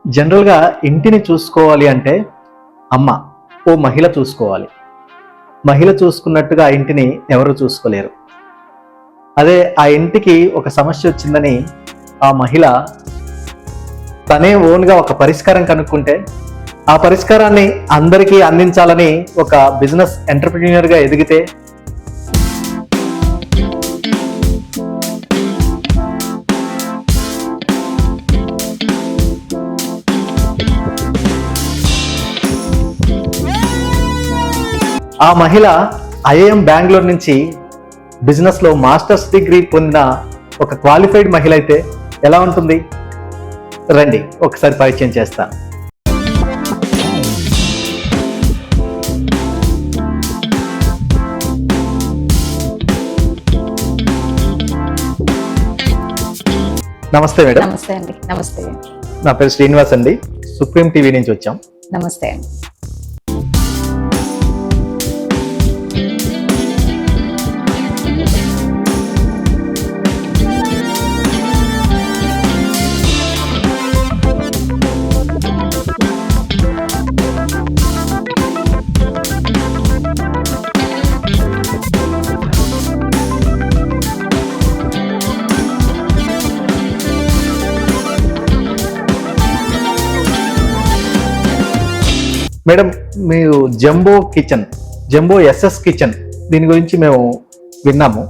జనరల్గా ఇంటిని చూసుకోవాలి అంటే ఓ మహిళ చూసుకోవాలి. మహిళ చూసుకున్నట్టుగా ఆ ఇంటిని ఎవరు చూసుకోలేరు. అదే ఆ ఇంటికి ఒక సమస్య వచ్చిందని ఆ మహిళ తనే ఓన్గా ఒక పరిష్కారం కనుక్కుంటే ఆ పరిష్కారాన్ని అందరికీ అందించాలని ఒక బిజినెస్ ఎంటర్‌ప్రెన్యూర్‌గా ఎదిగితే ఆ మహిళ ఐఐఎం బెంగళూరు నుంచి బిజినెస్లో మాస్టర్స్ డిగ్రీ పొందిన ఒక క్వాలిఫైడ్ మహిళ అయితే ఎలా ఉంటుంది? రండి ఒకసారి పరిచయం చేస్తాను. నమస్తే మేడం. నమస్తే అండి. నమస్తే. నా పేరు శ్రీనివాస్ అండి. సుప్రీం టీవీ నుంచి వచ్చాం. నమస్తే అండి. మేడం, మీరు జంబో ఎస్ఎస్ కిచెన్ దీని గురించి మేము విన్నాము.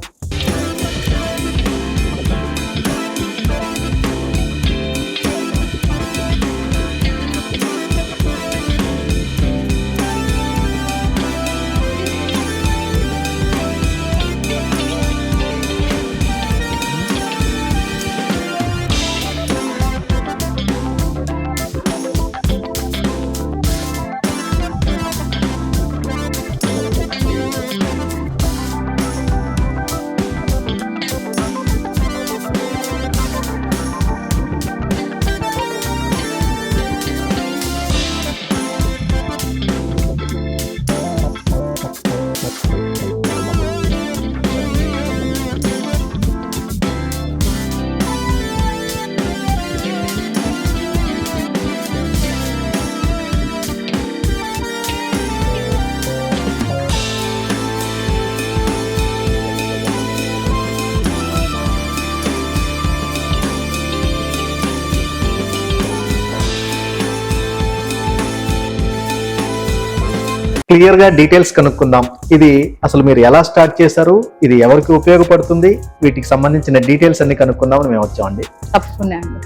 క్లియర్ గా డీటెయిల్స్ కనుక్కుందాం. ఇది అసలు మీరు ఎలా స్టార్ట్ చేశారు, ఇది ఎవరికి ఉపయోగపడుతుంది, వీటికి సంబంధించిన డీటెయిల్స్ అన్ని కనుక్కుందామని మేము వచ్చామండి. తప్పకుండా అండి.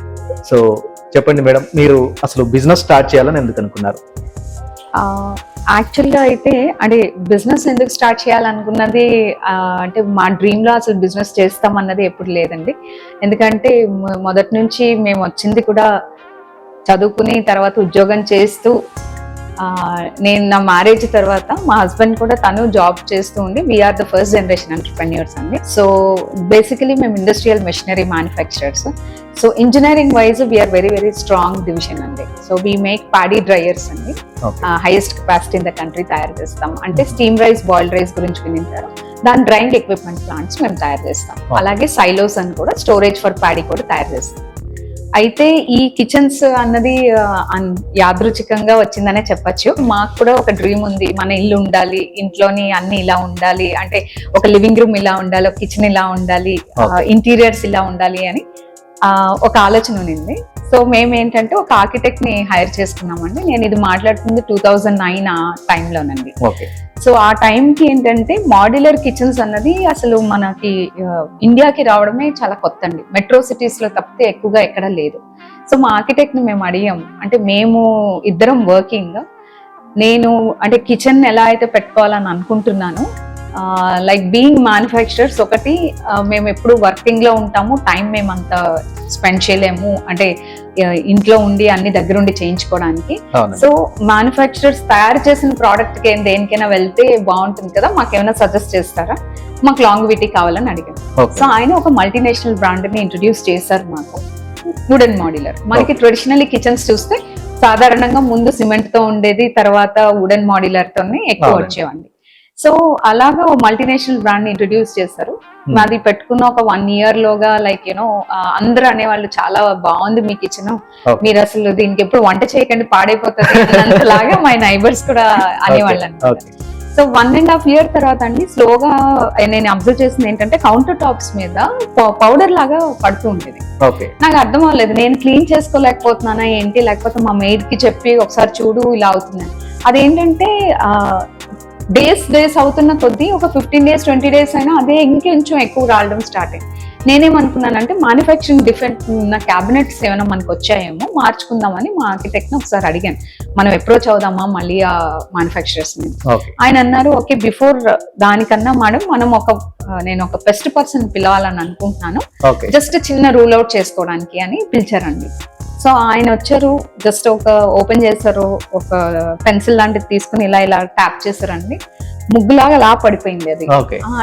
సో చెప్పండి మేడం, మీరు అసలు బిజినెస్ స్టార్ట్ చేయాలని ఎందుకు అనుకున్నారు? యాక్చువల్గా అయితే అంటే బిజినెస్ ఎందుకు స్టార్ట్ చేయాలనుకున్నది అంటే మా డ్రీమ్లో అసలు బిజినెస్ చేస్తామన్నది ఎప్పుడు లేదండి. ఎందుకంటే మొదటి నుంచి మేము వచ్చింది కూడా చదువుకుని తర్వాత ఉద్యోగం చేస్తూ, నేను నా మ్యారేజ్ తర్వాత మా హస్బెండ్ కూడా తను జాబ్ చేస్తూ ఉండి we are the first generation entrepreneurs అండి. సో బేసికలీ మేము industrial machinery manufacturers. So engineering wise we are very very strong division అండి. So we make paddy dryers అండి. Highest capacity in the country తయారు చేస్తాం. అంటే స్టీమ్ రైస్, బాయిల్డ్ రైస్ గురించి వినింటారు. దాని drying equipment plants మేము తయారు చేస్తాం. అలాగే సైలోస్ అని కూడా స్టోరేజ్ ఫర్ ప్యాడీ కూడా తయారు చేస్తాం. అయితే ఈ కిచెన్స్ అన్నది యాదృచ్ఛికంగా వచ్చిందనే చెప్పచ్చు. మాకు కూడా ఒక డ్రీమ్ ఉంది, మన ఇల్లు ఉండాలి, ఇంట్లోని అన్ని ఇలా ఉండాలి, అంటే ఒక లివింగ్ రూమ్ ఇలా ఉండాలి, ఒక కిచెన్ ఇలా ఉండాలి, ఇంటీరియర్స్ ఇలా ఉండాలి అని ఒక ఆలోచన ఉంది. సో మేము ఏంటంటే ఒక ఆర్కిటెక్ట్ ని హైర్ చేసుకున్నామండి. నేను ఇది మాట్లాడుతుంది 2009 ఆ టైంలోనండి. సో ఆ టైంకి ఏంటంటే మాడ్యులర్ కిచెన్స్ అన్నది అసలు మనకి ఇండియాకి రావడమే చాలా కొత్త అండి. మెట్రో సిటీస్ లో తప్పితే ఎక్కువగా ఎక్కడ లేదు. సో మా ఆర్కిటెక్ట్ ని మేము అడిగాం. అంటే మేము ఇద్దరం వర్కింగ్, నేను అంటే కిచెన్ ఎలా అయితే పెట్టుకోవాలని అనుకుంటున్నాను, లైక్ బీయింగ్ మ్యానుఫ్యాక్చరర్స్ ఒకటి మేము ఎప్పుడు వర్కింగ్ లో ఉంటాము, టైం మేము అంత స్పెండ్ చేయలేము, అంటే ఇంట్లో ఉండి అన్ని దగ్గరుండి చేయించుకోవడానికి. సో మ్యానుఫ్యాక్చరర్స్ తయారు చేసిన ప్రోడక్ట్ కి దేనికైనా వెళ్తే బాగుంటుంది కదా, మాకేమైనా సజెస్ట్ చేస్తారా, మాకు లాంగ్విటీ కావాలని అడిగాను. సో ఆయన ఒక మల్టీనేషనల్ బ్రాండ్ ని ఇంట్రొడ్యూస్ చేశారు మాకు, వుడెన్ మాడ్యులర్. మనకి ట్రెడిషనల్లీ కిచెన్స్ చూస్తే సాధారణంగా ముందు సిమెంట్ తో ఉండేది, తర్వాత వుడెన్ మాడ్యులర్ తోనే ఎక్కువ వచ్చేవండి. సో అలాగా మల్టీనేషనల్ బ్రాండ్ ఇంట్రడ్యూస్ చేశారు. మాది పెట్టుకున్న ఒక 1 year లోగా లైక్ అందరూ అనేవాళ్ళు చాలా బాగుంది మీ కిచెన్, మీరు అసలు దీనికి ఎప్పుడు వంట చేయకండి పాడైపోతుంది అంతలాగా మా నైబర్స్ కూడా అనేవాళ్ళు అనమాట. సో 1.5 year తర్వాత అండి స్లోగా నేను అబ్జర్వ్ చేసింది ఏంటంటే కౌంటర్ టాప్స్ మీద పౌడర్ లాగా పడుతూ ఉండేది. నాకు అర్థం అవ్వలేదు, నేను క్లీన్ చేసుకోలేకపోతున్నానా ఏంటి, లేకపోతే మా మెయిడ్ కి చెప్పి ఒకసారి చూడు ఇలా అవుతుందని. అదేంటంటే డేస్ అవుతున్న కొద్దీ ఒక 15 days 20 days అయినా అదే ఇంకొంచెం ఎక్కువ రావడం స్టార్ట్ అయింది. నేనేమనుకున్నానంటే మ్యానుఫ్యాక్చరింగ్ డిఫెక్ట్ ఉన్న క్యాబినెట్స్ ఏమైనా మనకు వచ్చాయేమో మార్చుకుందామని మా ఆర్కిటెక్ట్ ని ఒకసారి అడిగాను, మనం అప్రోచ్ అవుదామా మళ్ళీ ఆ మ్యానుఫ్యాక్చరర్స్ ని. ఆయన అన్నారు ఓకే, బిఫోర్ దానికన్నా మేడం మనం నేను ఒక బెస్ట్ పర్సన్ పిలవాలని అనుకుంటున్నాను, జస్ట్ చిన్న రూల్ అవుట్ చేసుకోవడానికి అని పిలిచారండి. సో ఆయన వచ్చారు, జస్ట్ ఓపెన్ చేశారు, ఒక పెన్సిల్ లాంటిది తీసుకుని ఇలా ట్యాప్ చేశారండి, ముగ్గులాగా అలా పడిపోయింది అది.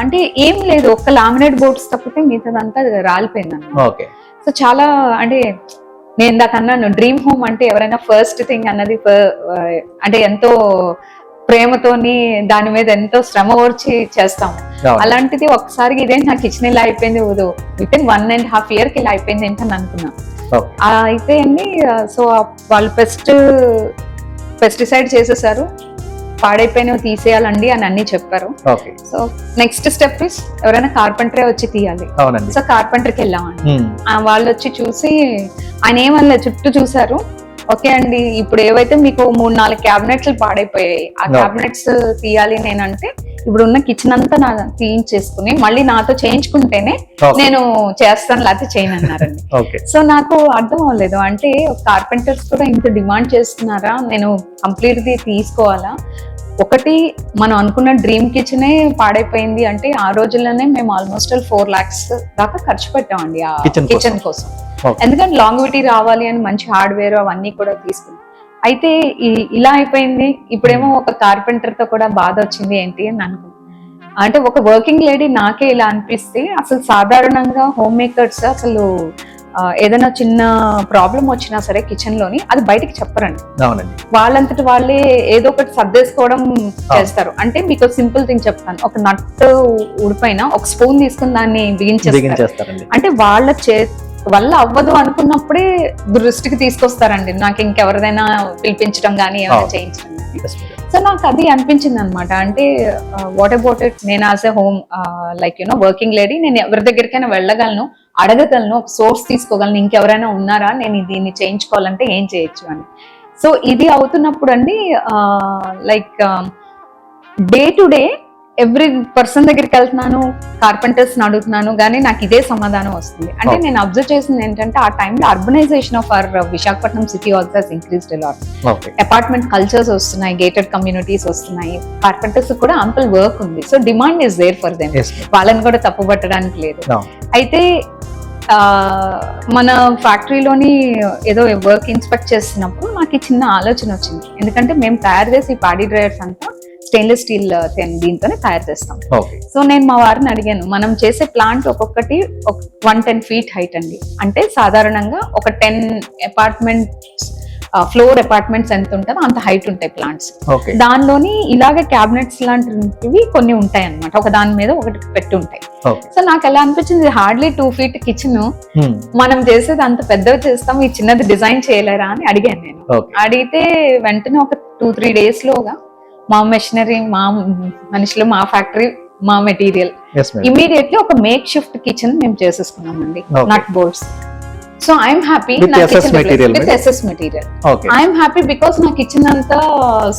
అంటే ఏం లేదు, ఒక్క లామినేట్ బోర్డ్స్ తప్పితే మిగతాదంతా రాలిపోయింది అన్నమాట. సో చాలా అంటే నేను ఇందాక అన్నాను డ్రీమ్ హోమ్ అంటే ఎవరైనా ఫస్ట్ థింగ్ అన్నది అంటే ఎంతో ప్రేమతోని దాని మీద ఎంతో శ్రమ ఓర్చి చేస్తాము. అలాంటిది ఒకసారి ఇదే నా కిచెన్ ఇలా అయిపోయింది, వితిన్ 1.5 year ఇలా అయిపోయింది ఏంటని అనుకున్నా. అయితే అండి సో వాళ్ళు పెస్టిసైడ్ చేసేసారు, పాడైపోయినవి తీసేయాలండి అని అన్ని చెప్పారు. సో నెక్స్ట్ స్టెప్ ఇస్ ఎవరైనా కార్పెంటరే వచ్చి తీయాలి. సో కార్పెంటర్కి వెళ్ళామండి. వాళ్ళు వచ్చి చూసి ఆయన ఏమన్నా చుట్టూ చూసారు, ఓకే అండి ఇప్పుడు ఏవైతే మీకు 3-4 క్యాబినెట్లు పాడైపోయాయి, ఆ క్యాబినెట్స్ తీయాలి నేనంటే ఇప్పుడు ఉన్న కిచెన్ అంతా నా క్లీన్ చేసుకుని మళ్ళీ నాతో చేయించుకుంటేనే నేను చేస్తాను, లేకపోతే చేయను అన్నారండి. సో నాకు అర్థం అవ్వలేదు, అంటే కార్పెంటర్స్ కూడా ఇంత డిమాండ్ చేస్తున్నారా, నేను కంప్లీట్ ది తీసుకోవాలా? ఒకటి మనం అనుకున్న డ్రీమ్ కిచెనే పాడైపోయింది అంటే ఆ రోజుల్లోనే మేము ఆల్మోస్ట్ 4 lakhs దాకా ఖర్చు పెట్టామండి ఆ కిచెన్ కోసం. ఎందుకంటే లాంగివిటీ రావాలి అని మంచి హార్డ్వేర్ అవన్నీ కూడా తీసుకున్నాం. అయితే ఇలా అయిపోయింది, ఇప్పుడేమో ఒక కార్పెంటర్ తో కూడా బాధ వచ్చింది ఏంటి అని అనుకున్నాను. అంటే ఒక వర్కింగ్ లేడీ నాకే ఇలా అనిపిస్తే అసలు సాధారణంగా హోమ్ మేకర్స్ అసలు ఏదైనా చిన్న ప్రాబ్లం వచ్చినా సరే కిచెన్ లోని అది బయటకి చెప్పరండి. వాళ్ళంతటి వాళ్ళే ఏదో ఒకటి సర్దేసుకోవడం చేస్తారు. అంటే మీకు సింపుల్ థింగ్ చెప్తాను, ఒక నట్టు ఊడిపోయినా ఒక స్పూన్ తీసుకుని దాన్ని బిగించేస్తారు. అంటే వాళ్ళ వల్ల అవ్వదు అనుకున్నప్పుడే దృష్టికి తీసుకొస్తారండి, నాకు ఇంకెవరిదైనా పిలిపించడం కానీ ఏమైనా చేయించడం కానీ. సో నాకు అది అనిపించింది అనమాట. అంటే వాట్ అబౌట్ ఇట్, నేను as a home like working lady నేను ఎవరి దగ్గరికైనా వెళ్ళగలను, అడగగలను, ఒక సోర్స్ తీసుకోగలను, ఇంకెవరైనా ఉన్నారా నేను దీన్ని చేయించుకోవాలంటే ఏం చేయొచ్చు అని. సో ఇది అవుతున్నప్పుడు అండి like day to day every person దగ్గరికి వెళ్తున్నాను, కార్పెంటర్స్ అడుగుతున్నాను, కానీ నాకు ఇదే సమాధానం వస్తుంది. అంటే నేను అబ్జర్వ్ చేసింది ఏంటంటే ఆ టైంలో urbanization of our Visakhapatnam city also has increased a lot. Apartment cultures వస్తున్నాయి, గేటెడ్ కమ్యూనిటీస్ వస్తున్నాయి, కార్పెంటర్స్ కూడా అంపల్ వర్క్ ఉంది. So demand is there for them, వాళ్ళని కూడా తప్పు పట్టడానికి లేదు. అయితే మన ఫ్యాక్టరీలోని ఏదో వర్క్ ఇన్స్పెక్ట్ చేస్తున్నప్పుడు నాకు చిన్న ఆలోచన వచ్చింది. ఎందుకంటే మేము తయారు చేసి ఈ పాడీ డ్రైయర్స్ అంతా స్టెయిన్లెస్ స్టీల్ దీంతోనే తయారు చేస్తాం. సో నేను మా వారిని అడిగాను, మనం చేసే ప్లాంట్ ఒక్కొక్కటి 110 feet హైట్ అండి. అంటే సాధారణంగా ఒక 10 అపార్ట్మెంట్స్ ఫ్లోర్ అపార్ట్మెంట్స్ ఎంత ఉంటుందో అంత హైట్ ఉంటాయి ప్లాంట్స్. దానిలోని ఇలాగే క్యాబినెట్స్ లాంటివి కొన్ని ఉంటాయి అన్నమాట, ఒక దాని మీద ఒకటి పెట్టి ఉంటాయి. సో నాకు ఎలా అనిపించింది, హార్డ్లీ 2 feet కిచెన్ మనం చేసేది అంత పెద్దగా చేస్తాం, ఈ చిన్నది డిజైన్ చేయలేరా అని అడిగాను నేను. అడిగితే వెంటనే ఒక 2-3 days లోగా మా మెషినరీ, మా మనుషులు, మా ఫ్యాక్టరీ, మా మెటీరియల్ ఇమీడియట్లీ ఒక మేక్ షిఫ్ట్ కిచెన్ మేము చేసేసుకున్నామండి, nut bolts. So I'm happy with SS material. I'm happy because నా కిచెన్ అంతా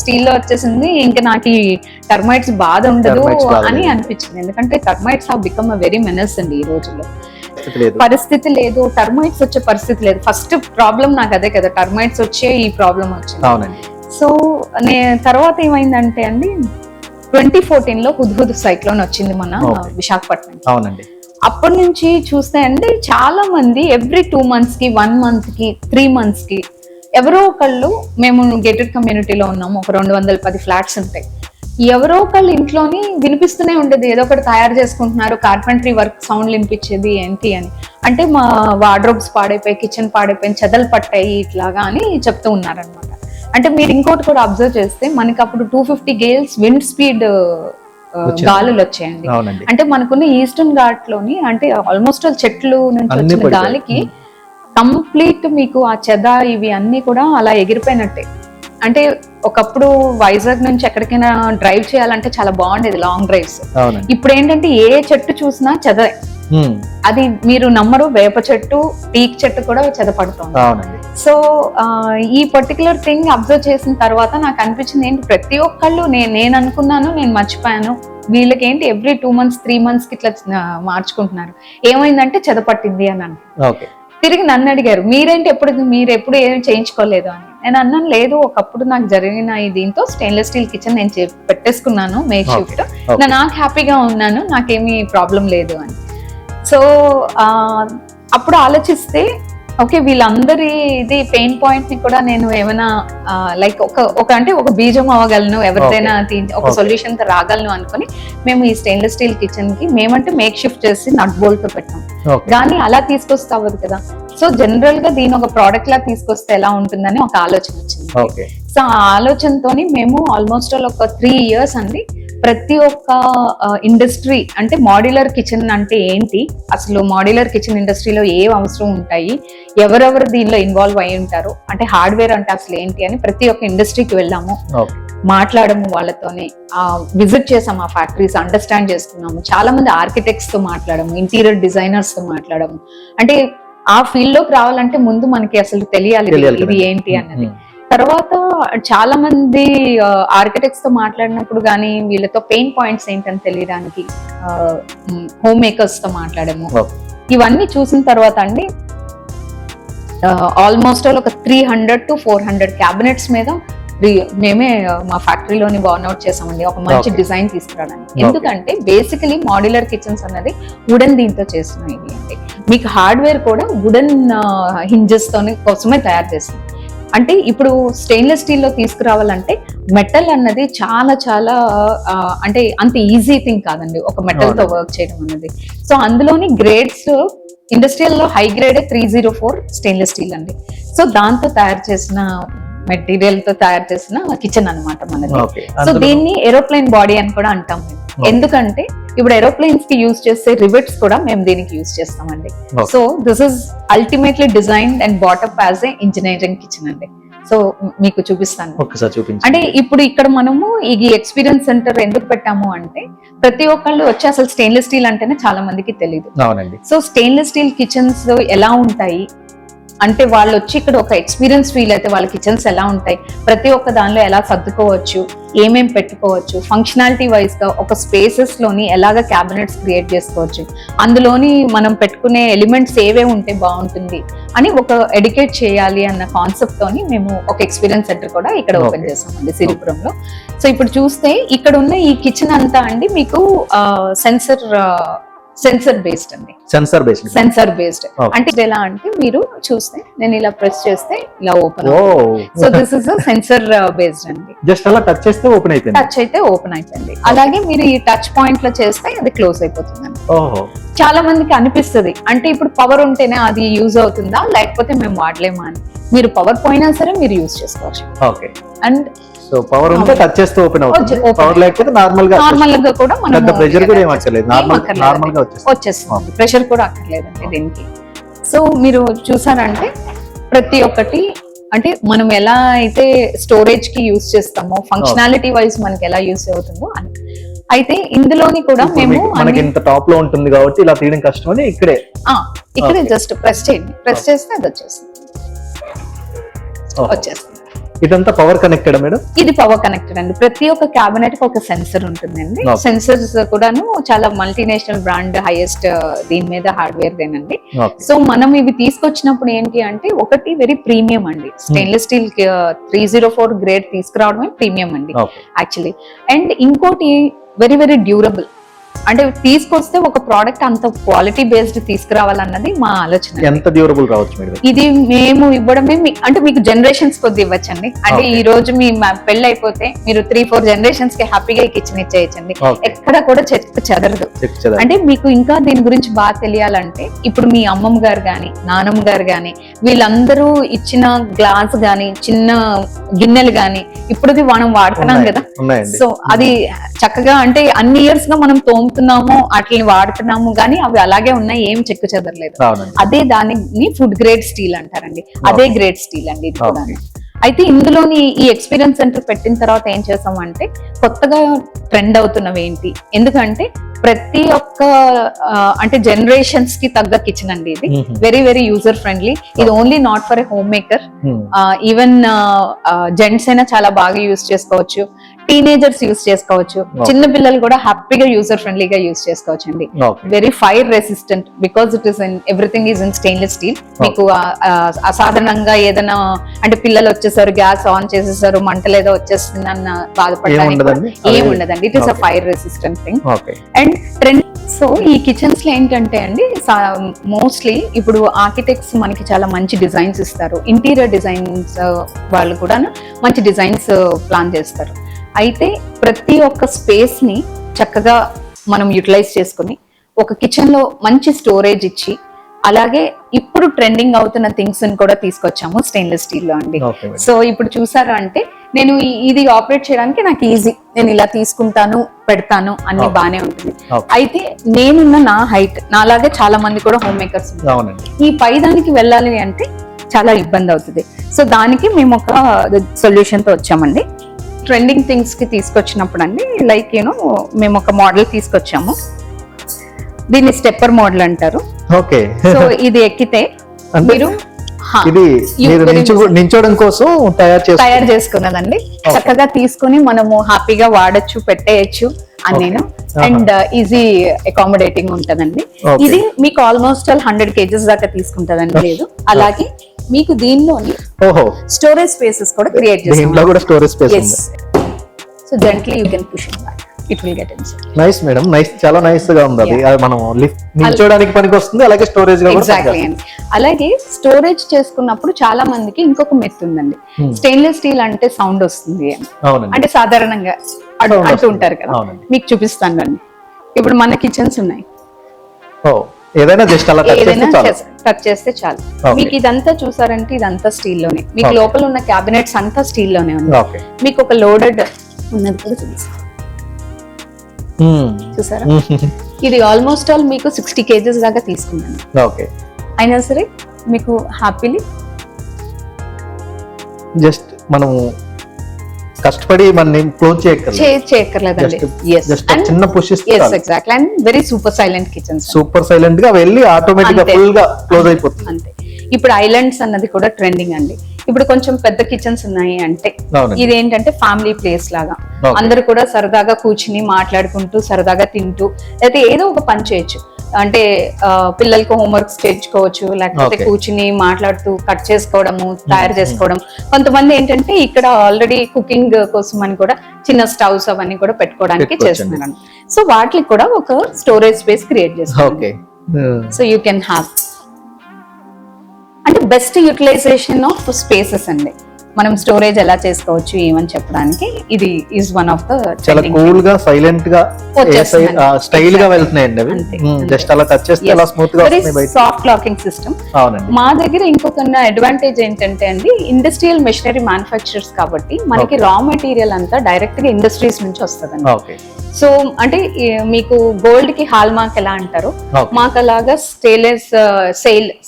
స్టీల్ లో వచ్చేసింది, ఇంకా నాకు ఈ టర్మైట్స్ బాధ ఉండదు అని అనిపించింది. ఎందుకంటే termites have become a very menace అండి ఈ రోజుల్లో. పరిస్థితి లేదు, టర్మైట్స్ వచ్చే పరిస్థితి లేదు. ఫస్ట్ ప్రాబ్లం నాకు అదే కదా, టర్మైట్స్ వచ్చే ఈ ప్రాబ్లం వచ్చింది. సో తర్వాత ఏమైందంటే అండి 2014 లో హుద్హుద్ సైక్లోన్ వచ్చింది మన విశాఖపట్నం. అవునండి. అప్పటి నుంచి చూస్తే అండి చాలా మంది ఎవ్రీ 2 months కి 1 month కి 3 months కి ఎవరో ఒకళ్ళు, మేము గేటెడ్ కమ్యూనిటీలో ఉన్నాము, ఒక 210 ఫ్లాట్స్ ఉంటాయి, ఎవరో ఒకళ్ళు ఇంట్లోని వినిపిస్తూనే ఉండేది ఏదో ఒకటి తయారు చేసుకుంటున్నారు, కార్పెంటరీ వర్క్ సౌండ్లు వినిపించేది ఏంటి అని. అంటే మా వార్డ్రోబ్స్ పాడైపోయి, కిచెన్ పాడైపోయి, చెదలు పట్టాయి ఇట్లాగా అని చెప్తూ ఉన్నారనమాట. అంటే మీరు ఇంకోటి కూడా అబ్జర్వ్ చేస్తే మనకి అప్పుడు 250 gales విండ్ స్పీడ్ వచ్చింది. గాలులు వచ్చాయండి. అవునండి. అంటే మనకున్న ఈస్టర్న్ ఘాట్ లోని అంటే ఆల్మోస్ట్ చెట్లు నుంచి అన్ని వచ్చిన పడిపోయాయి. గాలికి కంప్లీట్ మీకు ఆ చెద ఇవి అన్ని కూడా అలా ఎగిరిపోయినట్టే. అంటే ఒకప్పుడు వైజాగ్ నుంచి ఎక్కడికైనా డ్రైవ్ చేయాలంటే చాలా బాగుండేది, లాంగ్ డ్రైవ్స్. అవునండి. ఇప్పుడు ఏంటంటే ఏ చెట్టు చూసినా చెద. అది మీరు నమ్మరు, వేప చెట్టు, టీక్ చెట్టు కూడా చెద పడుతుంది. అవునండి. సో ఈ పర్టికులర్ థింగ్ అబ్జర్వ్ చేసిన తర్వాత నాకు అనిపించింది ఏంటి, ప్రతి ఒక్కళ్ళు నేను అనుకున్నాను, నేను మర్చిపోయాను, వీళ్ళకి ఏంటి ఎవ్రీ 2 months 3 months కి ఇట్లా మార్చుకుంటున్నారు, ఏమైందంటే చెద పట్టింది అని అన్నారు. ఓకే. తిరిగి నన్ను అడిగారు, మీరు ఎప్పుడు ఏమి చేయించుకోలేదు అని. నేను అన్నాను, లేదు, ఒకప్పుడు నాకు జరిగిన దీంతో స్టెయిన్లెస్ స్టీల్ కిచెన్ నేను పెట్టేసుకున్నాను, మేక్ షిఫ్ట్, నాకు హ్యాపీగా ఉన్నాను, నాకేమీ ప్రాబ్లం లేదు అని. సో అప్పుడు ఆలోచిస్తే ఓకే, వీళ్ళందరి ఇది పెయిన్ పాయింట్ ని కూడా నేను ఏమైనా లైక్ ఒక బీజం అవ్వగలను, ఎవరిదైనా ఒక సొల్యూషన్ తో రాగలను అనుకుని మేము ఈ స్టెయిన్లెస్ స్టీల్ కిచెన్ కి మేమంటే మేక్ షిఫ్ట్ చేసి నట్ బోల్ట్ తో పెట్టాం. కానీ అలా తీసుకొస్తే అవ్వదు కదా. సో జనరల్ గా దీని ఒక ప్రోడక్ట్ లా తీసుకొస్తే ఎలా ఉంటుందని ఒక ఆలోచన వచ్చింది. సో ఆ ఆలోచనతోని మేము ఆల్మోస్ట్ ఒక 3 years అండి ప్రతి ఒక్క ఇండస్ట్రీ, అంటే మాడ్యులర్ కిచెన్ అంటే ఏంటి, అసలు మాడ్యులర్ కిచెన్ ఇండస్ట్రీలో ఏ అవసరం ఉంటాయి, ఎవరెవరు దీనిలో ఇన్వాల్వ్ అయి ఉంటారు, అంటే హార్డ్వేర్ అంటే అసలు ఏంటి అని ప్రతి ఒక్క ఇండస్ట్రీకి వెళ్ళాము, మాట్లాడము, వాళ్ళతోనే విజిట్ చేసాము, ఆ ఫ్యాక్టరీస్ అండర్స్టాండ్ చేసుకున్నాము, చాలా మంది ఆర్కిటెక్ట్స్ తో మాట్లాడము, ఇంటీరియర్ డిజైనర్స్ తో మాట్లాడము. అంటే ఆ ఫీల్డ్ లోకి రావాలంటే ముందు మనకి అసలు తెలియాలి ఇది ఏంటి అన్నది. తర్వాత చాలా మంది ఆర్కిటెక్ట్స్ తో మాట్లాడినప్పుడు కానీ వీళ్ళతో పెయిన్ పాయింట్స్ ఏంటని తెలియడానికి హోమ్ మేకర్స్ తో మాట్లాడము. ఇవన్నీ చూసిన తర్వాత అండి ఆల్మోస్ట్ ఒక 300 to 400 క్యాబినెట్స్ మీద మేమే మా ఫ్యాక్టరీలోని బర్న్అవుట్ చేసామండి, ఒక మంచి డిజైన్ తీసుకురావడానికి. ఎందుకంటే బేసికలీ మాడ్యులర్ కిచెన్స్ అన్నది వుడెన్ దీంతో చేస్తున్నాయి అండి. మీకు హార్డ్వేర్ కూడా వుడెన్ హింజెస్ తోని కోసమే తయారు చేస్తుంది. అంటే ఇప్పుడు స్టెయిన్లెస్ స్టీల్ లో తీసుకురావాలంటే మెటల్ అన్నది చాలా చాలా అంటే అంత ఈజీ థింగ్ కాదండి, ఒక మెటల్ తో వర్క్ చేయడం అన్నది. సో అందులోని గ్రేడ్స్ ఇండస్ట్రియల్ లో హై గ్రేడ్ 304 స్టెయిన్లెస్ స్టీల్ అండి. సో దాంతో తయారు చేసిన మెటీరియల్ తో తయారు చేసిన కిచెన్ అన్నమాట మనది. సో దీన్ని ఏరోప్లేన్ బాడీ అని కూడా అంటాం. ఎందుకంటే ఇప్పుడు ఏరోప్లేన్స్ కి యూజ్ చేసే రివెట్స్ కూడా మేము దీనికి యూజ్ చేస్తామండి. So this is ultimately designed and బాటప్ as a engineering kitchen అండి. సో మీకు చూపిస్తాను. అంటే ఇప్పుడు ఇక్కడ మనము ఈ ఎక్స్పీరియన్స్ సెంటర్ ఎందుకు పెట్టాము అంటే ప్రతి ఒక్కళ్ళు వచ్చి అసలు స్టెయిన్లెస్ స్టీల్ అంటేనే చాలా మందికి తెలియదు. సో స్టెయిన్లెస్ స్టీల్ కిచెన్స్ ఎలా ఉంటాయి అంటే వాళ్ళు వచ్చి ఇక్కడ ఒక ఎక్స్పీరియన్స్ ఫీల్ అయితే వాళ్ళ కిచెన్స్ ఎలా ఉంటాయి, ప్రతి ఒక్క దానిలో ఎలా సర్దుకోవచ్చు, ఏమేం పెట్టుకోవచ్చు, ఫంక్షనాలిటీ వైజ్ గా ఒక స్పేసెస్ లోని ఎలాగ క్యాబినెట్స్ క్రియేట్ చేసుకోవచ్చు, అందులోని మనం పెట్టుకునే ఎలిమెంట్స్ ఏవే ఉంటే బాగుంటుంది అని ఒక ఎడ్యుకేట్ చేయాలి అన్న కాన్సెప్ట్ తోని మేము ఒక ఎక్స్పీరియన్స్ సెంటర్ కూడా ఇక్కడ ఓపెన్ చేసామండి సిరిపురంలో. సో ఇప్పుడు చూస్తే ఇక్కడ ఉన్న ఈ కిచెన్ అంతా అండి మీకు సెన్సర్ బేస్డ్ అండి. సెన్సర్ బేస్డ్ అంటే ఎలా అంటే మీరు చూస్తే నేను ఇలా ప్రెస్ చేస్తే ఇలా open. So this is sensor based అండి. జస్ట్ అలా టచ్ చేస్తే ఓపెన్ అయిపోయింది. టచ్ అయితే ఓపెన్ అయిపోయింది. అలాగే మీరు ఈ టచ్ పాయింట్ లో చేస్తే అది క్లోజ్ అయిపోతుందండి. చాలా మందికి అనిపిస్తుంది అంటే ఇప్పుడు పవర్ ఉంటేనే అది యూజ్ అవుతుందా లేకపోతే మేము వాడలేమా అని. మీరు పవర్ పోయినా సరే మీరు యూజ్ చేసుకోవచ్చు. అండ్ సో పవర్ ఉంటే టచ్ చేస్తే ఓపెన్ అవుతుంది, పవర్ లేకపోతే నార్మల్ గా కూడా మనం ప్రెషర్ కూడా ఏం అక్కర్లేదు, నార్మల్ గా వచ్చేస్తుంది. ప్రెషర్ కూడా అక్కర్లేదండి దీనికి. సో మీరు చూసారంటే ప్రతి ఒక్కటి అంటే మనం ఎలా అయితే స్టోరేజ్ కి యూజ్ చేస్తామో ఫంక్షనాలిటీ వైజ్ మనకి ఎలా యూజ్ అవుతుందో అని. అయితే ఇందులోని కూడా మేము మనకి ఇంత టాప్ లో ఉంటుంది కాబట్టి ఇలా తీయడం కష్టం అని ఇక్కడే జస్ట్ ప్రెస్ చేయండి, ప్రెస్ చేస్తే అది వచ్చేస్తుంది. ఇదంతా పవర్ కనెక్టెడ్ మేడం? ఇది పవర్ కనెక్టెడ్ అండి. ప్రతి ఒక్క క్యాబినెట్ కి ఒక సెన్సర్ ఉంటుందండి. సెన్సర్స్ కూడాను చాలా మల్టీనేషనల్ బ్రాండ్ హైయెస్ట్ దీని మీద హార్డ్వేర్ దేనండి. సో మనం ఇవి తీసుకొచ్చినప్పుడు ఏంటి అంటే ఒకటి వెరీ ప్రీమియం అండి. స్టెయిన్లెస్ స్టీల్ 304 గ్రేడ్ తీసుకురావడమే ప్రీమియం అండి యాక్చువల్లీ. అండ్ ఇంకోటి వెరీ వెరీ డ్యూరబుల్. అంటే తీసుకొస్తే ఒక ప్రోడక్ట్ అంత క్వాలిటీ బేస్డ్ తీసుకురావాలన్నది మా ఆలోచన. ఎంత డ్యూరబుల్ రావచ్చు మేడం? ఇది మేము ఇవ్వడమే అంటే మీకు జనరేషన్స్ కొద్ది ఇవ్వచ్చండి. అంటే Okay. ఈ రోజు మీ పెళ్లి అయిపోతే మీరు 3-4 జనరేషన్స్ కి హ్యాపీగా ఈ కిచెన్ ఇచ్చేయచ్చండి. Okay. ఎక్కడ కూడా చెక్కు చెదరదు. అంటే మీకు ఇంకా దీని గురించి బాగా తెలియాలంటే ఇప్పుడు మీ అమ్మమ్మ గారు గాని నానమ్మ గారు గాని వీళ్ళందరూ ఇచ్చిన గ్లాస్ గాని చిన్న గిన్నెలు గాని ఇప్పుడుది మనం వాడుతున్నాం కదా. ఉన్నాయండి. సో అది చక్కగా అంటే అన్ని ఇయర్స్ గా మనం తోముతున్నాము వాటిని వాడుతున్నాము కానీ అవి అలాగే ఉన్నాయి, ఏం చెక్కు చెదరలేదు. అవునండి. అదే దానిని ఫుడ్ గ్రేడ్ స్టీల్ అంటారండి. అదే గ్రేడ్ స్టీల్ అండి ఇది కూడా. Okay. అయితే ఇందులోని ఈ ఎక్స్పీరియన్స్ సెంటర్ పెట్టిన తర్వాత ఏం చేసామంటే కొత్తగా ట్రెండ్ అవుతున్నవి ఏంటి, ఎందుకంటే ప్రతి ఒక్క అంటే జనరేషన్స్ కి తగ్గ కిచెన్ అండి ఇది. Very very user friendly. ఇది only not for a homemaker, even gents అయినా చాలా బాగా యూజ్ చేసుకోవచ్చు, టీనేజర్స్ యూజ్ చేసుకోవచ్చు, చిన్న పిల్లలు కూడా హ్యాపీగా యూజర్ ఫ్రెండ్లీగా యూజ్ చేసుకోవచ్చు అండి. Very fire resistant because it is in everything is in stainless steel. మీకు అసాధారణంగా ఏదైనా అంటే పిల్లలు వచ్చేసారు గ్యాస్ ఆన్ చేసేసారు మంటలు ఏదో వచ్చేస్తుంది అన్న బాధపడడానికి ఏం ఉండదండి. It is a fire resistant thing. And trend so ఈ కిచెన్స్ లో ఏంటంటే అండి మోస్ట్లీ ఇప్పుడు ఆర్కిటెక్ట్స్ మనకి చాలా మంచి డిజైన్స్ ఇస్తారు, ఇంటీరియర్ డిజైన్స్ వాళ్ళు కూడా మంచి డిజైన్స్ ప్లాన్ చేస్తారు. అయితే ప్రతి ఒక్క స్పేస్ ని చక్కగా మనం యూటిలైజ్ చేసుకుని ఒక కిచెన్ లో మంచి స్టోరేజ్ ఇచ్చి అలాగే ఇప్పుడు ట్రెండింగ్ అవుతున్న థింగ్స్ కూడా తీసుకొచ్చాము స్టెయిన్లెస్ స్టీల్ లో అండి. సో ఇప్పుడు చూసారా అంటే నేను ఇది ఆపరేట్ చేయడానికి నాకు ఈజీ, నేను ఇలా తీసుకుంటాను పెడతాను అన్ని బానే ఉంటుంది. అయితే నేనున్న నా హైట్ నాలాగే చాలా మంది కూడా హోమ్ మేకర్స్ ఈ పై దానికి వెళ్ళాలి అంటే చాలా ఇబ్బంది అవుతుంది. సో దానికి మేము ఒక సొల్యూషన్ తో వచ్చామండి. ట్రెండింగ్ థింగ్స్ కి తీసుకొచ్చినప్పుడు అండి లైక్ యూనో మేము ఒక మోడల్ తీసుకొచ్చాము, దీన్ని స్టెప్పర్ మోడల్ అంటారు. ఓకే. సో ఇది ఎక్కితే మీరు ఇది నించోడం కోసం తయారు చేసుకున్నదండి. చక్కగా తీసుకుని మనము హ్యాపీగా వాడచ్చు పెట్టేయచ్చు అని నేను అండ్ ఈజీ అకామిడేటింగ్ ఉంటదండి. ఇది మీకు ఆల్మోస్ట్ 100 kgs దాకా తీసుకుంటదండి. లేదు అలాగే మీకు దీనిలోని స్టోరేజ్ స్పేసెస్ కూడా క్రియేట్ చేస్తాం. So gently you can push it back, it will get inside. Nice madam, nice, చాలా నైస్ గా ఉంది. అది మనం లిఫ్ట్ నిల్చోడానికి పనికి వస్తుంది, అలాగే స్టోరేజ్ గా కూడా. ఎగ్జాక్ట్లీ అండి. అలాగే స్టోరేజ్ చేసుకున్నప్పుడు చాలా మందికి ఇంకొక మెత్ ఉందండి, స్టెయిన్లెస్ స్టీల్ అంటే సౌండ్ వస్తుంది అని. అంటే సాధారణంగా అంటూ ఉంటారు కదా, మీకు చూపిస్తాను రండి. ఇప్పుడు మన కిచెన్స్ ఉన్నాయి, ఏదైనా జస్ట్ అలా టచ్ చేస్తే చాలు. మీకు ఇదంతా చూసారంటే ఇదంతా స్టీల్ లోనే, మీకు లోపల ఉన్న క్యాబినెట్స్ అంతా స్టీల్ లోనే ఉంది. మీకు ఒక లోడెడ్ ఉన్నది కూడా చూపిస్తాను, చూసారా? ఇది ఆల్మోస్ట్ ఆల్ మీకు 60 kgs దాకా తీసుకున్నాను. అయినా సరే మీకు హ్యాపీలీ జస్ట్ మనం కష్టపడి మనం క్లోజ్ చేయక్కర్లేదండి. చిన్న పుష్ ఇస్తే exactly. And very super silent kitchen, super silent గా వెళ్ళి ఆటోమేటిక్ గా ఫుల్ గా క్లోజ్ అయిపోతుంది. అంతే. ఇప్పుడు ఐలాండ్స్ అన్నది కూడా ట్రెండింగ్ అండి. ఇప్పుడు కొంచెం పెద్ద కిచెన్స్ ఉన్నాయి అంటే ఇది ఏంటంటే ఫ్యామిలీ ప్లేస్ లాగా అందరు కూడా సరదాగా కూర్చుని మాట్లాడుకుంటూ సరదాగా తింటూ అయితే ఏదో ఒక పని చేయొచ్చు. అంటే పిల్లలకి హోంవర్క్స్ చేయించుకోవచ్చు, లేకపోతే కూర్చుని మాట్లాడుతూ కట్ చేసుకోవడము తయారు చేసుకోవడం. కొంతమంది ఏంటంటే ఇక్కడ ఆల్రెడీ కుకింగ్ కోసం అని కూడా చిన్న స్టవ్స్ అవన్నీ కూడా పెట్టుకోవడానికి చేస్తున్నారు. సో వాటికి కూడా ఒక స్టోరేజ్ స్పేస్ క్రియేట్ చేస్తారు. సో యూ కెన్ హ్యావ్ అంటే బెస్ట్ యూటిలైజేషన్ ఆఫ్ స్పేసెస్ అండి. మనం స్టోరేజ్ ఎలా చేసుకోవచ్చు ఏమని చెప్పడానికి ఇది ఈజ్ వన్ ఆఫ్ ద చాలా కూల్ గా సైలెంట్ గా స్టైల్ గా వెళ్తున్నాయండి అవి. జస్ట్ అలా టచ్ చేస్తే అలా స్మూత్ గా వస్తుంది. Soft locking system. అవునండి. మా దగ్గర ఇంకొక అడ్వాంటేజ్ ఏంటంటే అండి ఇండస్ట్రియల్ మెషినరీ మ్యానుఫ్యాక్చరర్స్ కాబట్టి మనకి రా మెటీరియల్ అంతా డైరెక్ట్ గా ఇండస్ట్రీస్ నుంచి వస్తుందండి. సో అంటే మీకు గోల్డ్ కి హాల్ మార్క్ ఎలా అంటారు, మాకు అలాగా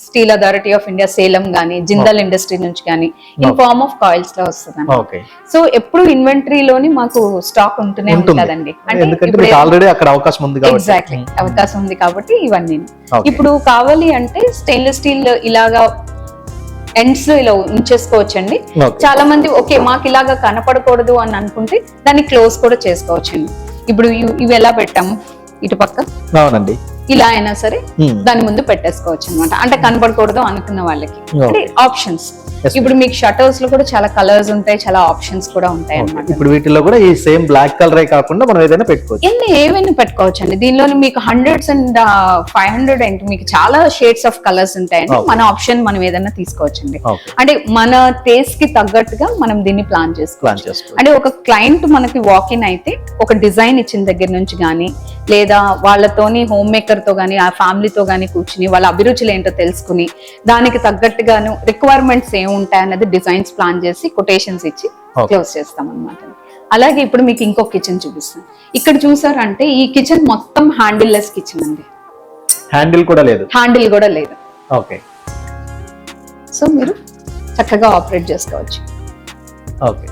steel authority of India Salem గానీ జిందాల్ ఇండస్ట్రీ నుంచి కానీ ఇన్ ఫార్మ్ ఆఫ్ కాయిల్స్ లో వస్తుంది. సో ఎప్పుడు ఇన్వెంటరీలోని మాకు స్టాక్ ఉంటూనే ఉంటుందండి. అంటే ఆల్రెడీ అక్కడ అవకాశం ఉంది. ఎగ్జాక్ట్లీ అవకాశం ఉంది కాబట్టి ఇవన్నీ. ఇప్పుడు కావాలి అంటే స్టెయిన్లెస్ స్టీల్ ఇలాగా ఎండ్స్ లో ఇలా ఉంచేసుకోవచ్చండి. చాలా మంది ఓకే మాకు ఇలాగా కనపడకూడదు అని అనుకుంటే దాన్ని క్లోజ్ కూడా చేసుకోవచ్చండి. ఇప్పుడు ఇవి ఎలా పెట్టాము ఇటు పక్క. అవునండి. ఇలా అయినా సరే దాని ముందు పెట్టేసుకోవచ్చు అనమాట. అంటే కనబడకూడదు అనుకున్న వాళ్ళకి అంటే ఆప్షన్స్. ఇప్పుడు మీకు షటర్స్ లో కూడా చాలా కలర్స్ ఉంటాయి, చాలా ఆప్షన్స్ కూడా ఉంటాయి అన్నమాట. ఇప్పుడు వీటిలో కూడా ఈ సేమ్ బ్లాక్ కలర్ కాకుండా మనం ఏదైనా పెట్టుకోవచ్చు, ఏవైనా పెట్టుకోవచ్చు అండి. దీనిలో మీకు 100s and 500 అండ్ మీకు చాలా షేడ్స్ ఆఫ్ కలర్స్ ఉంటాయండి. మన ఆప్షన్ మనం ఏదైనా తీసుకోవచ్చు అండి. అంటే మన టేస్ట్ కి తగ్గట్టుగా మనం దీన్ని ప్లాన్ చేసుకోవచ్చు. అంటే ఒక క్లయింట్ మనకి వాక్ ఇన్ అయితే ఒక డిజైన్ ఇచ్చిన దగ్గర నుంచి కానీ, లేదా వాళ్ళతోని హోమ్ మేకర్ తో గానీ, ఆ ఫ్యామిలీతో గానీ కూర్చుని వాళ్ళ అభిరుచులు ఏంటో తెలుసుకుని దానికి తగ్గట్టుగాను రిక్వైర్మెంట్స్ ఏముంటాయి అన్నది డిజైన్స్ ప్లాన్ చేసి కొటేషన్స్ ఇచ్చి క్లోజ్ చేస్తాం అనమాట. అలాగే ఇప్పుడు మీకు ఇంకో కిచెన్ చూపిస్తాను. ఇక్కడ చూసారంటే ఈ కిచెన్ మొత్తం హ్యాండిల్ లెస్ కిచెన్ అండి. హ్యాండిల్ కూడా లేదు. ఓకే. సో మీరు చక్కగా ఆపరేట్ చేసుకోవచ్చు. ఓకే.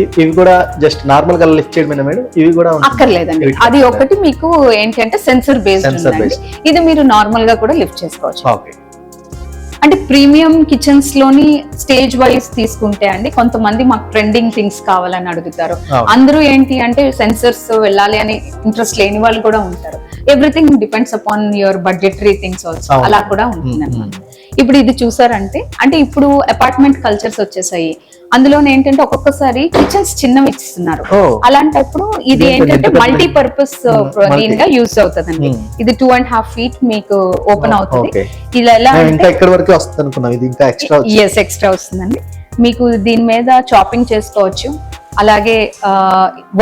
ఇవి కూడా జస్ట్ నార్మల్ గా లిఫ్ట్ చేయడమేనా మేడం? ఇవి కూడా అక్కర్లేదండి. అది ఒకటి మీకు ఏంటంటే సెన్సర్ బేస్డ్. ఇది మీరు నార్మల్ గా కూడా లిఫ్ట్ చేసుకోవచ్చు. ఓకే. అంటే ప్రీమియం కిచెన్స్ లోని స్టేజ్ వైజ్ తీసుకుంటే అండి, కొంతమంది మాకు ట్రెండింగ్ థింగ్స్ కావాలని అడుగుతారు. అందరూ ఏంటి అంటే సెన్సర్స్ వెళ్ళాలి అని ఇంట్రెస్ట్ లేని వాళ్ళు కూడా ఉంటారు. Everything depends upon your budgetary things also, అలా కూడా ఉంటుంది అన్నమాట. ఇప్పుడు ఇది చూసారంటే అంటే ఇప్పుడు అపార్ట్మెంట్ కల్చర్స్ వచ్చేసాయి. అందులో ఏంటంటే ఒక్కొక్కసారి కిచెన్స్ చిన్నవి ఇస్తున్నారు. అలాంటప్పుడు ఇది ఏంటంటే మల్టీపర్పస్ దీని గా యూజ్ అవుతుందండి. ఇది 2.5 feet మీకు ఓపెన్ అవుతుంది. ఇలా ఎలా ఎక్స్ట్రా వస్తుందండి. మీకు దీని మీద చాపింగ్ చేసుకోవచ్చు. అలాగే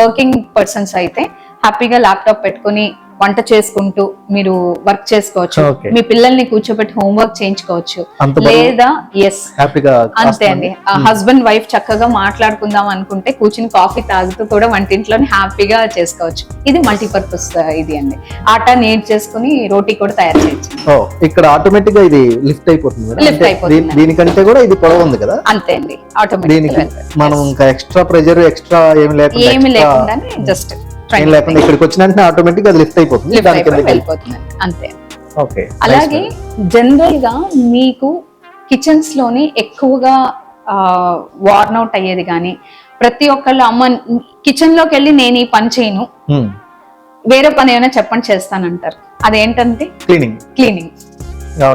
వర్కింగ్ పర్సన్స్ అయితే హ్యాపీగా ల్యాప్టాప్ పెట్టుకుని వంట చేసుకుంటూ మీరు వర్క్ చేసుకోవచ్చు. మీ పిల్లల్ని కూర్చోబెట్టి హోంవర్క్ చేయించుకోవచ్చు. లేదా అంతే అండి, హస్బెండ్ వైఫ్ చక్కగా మాట్లాడుకుందాం అనుకుంటే కూర్చుని కాఫీ తాగుతూ కూడా వంటింట్లోనే హ్యాపీగా చేసుకోవచ్చు. ఇది మల్టీపర్పస్ ఇది అండి. ఆటా నీట్ చేసుకుని రోటీ కూడా తయారు చేయొచ్చు. ఇక్కడ ఆటోమేటిక్ గా ఇది లిఫ్ట్ అయిపోతుంది. దీనికంటే కూడా ఇది పొడవు ఉంది కదా. అంతే అండి, ఆటోమేటిక్ మనం ఇంకా ఎక్స్ట్రా ప్రెజర్ ఎక్స్ట్రా ఏమి లేకుండా జస్ట్ ఇక్కడికి వచ్చిన ఆటోమేటిక్ అది లిఫ్ట్ అయిపోతుంది. అంతే. అలాగే జనరల్ గా మీకు కిచెన్స్ లోని ఎక్కువగా వార్న్ అవుట్ అయ్యేది కానీ, ప్రతి ఒక్కళ్ళు అమ్మ కిచెన్ లోకి వెళ్ళి నేను ఈ పని చేయను, వేరే పని ఏమైనా చెప్పండి చేస్తానంటారు. అదేంటంటే క్లీనింగ్.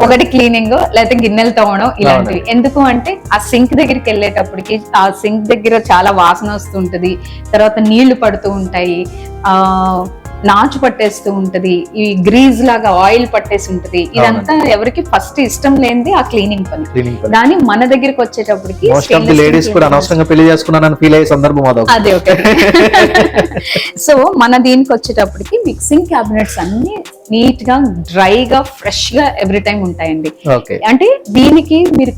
ఒకటి క్లీనింగ్, లేకపోతే గిన్నెలు తోమడం, ఇలాంటివి. ఎందుకు అంటే ఆ సింక్ దగ్గరికి వెళ్ళేటప్పటికి ఆ సింక్ దగ్గర చాలా వాసన వస్తుంటది, తర్వాత నీళ్లు పడుతూ ఉంటాయి, నాచు పట్టేస్తూ ఉంటది, ఈ గ్రీజ్ లాగా ఆయిల్ పట్టేసి ఉంటది. ఇదంతా ఎవరికి ఫస్ట్ ఇష్టం లేనిది ఆ క్లీనింగ్ పని. కానీ మన దగ్గరికి వచ్చేటప్పటికి అదే ఓకే. సో మన దీనికి వచ్చేటప్పటికి మిక్సింగ్ క్యాబినెట్స్ అన్ని నీట్ గా, డ్రైగా, ఫ్రెష్ గా ఎవ్రీ టైం ఉంటాయండి. అంటే దీనికి మీరు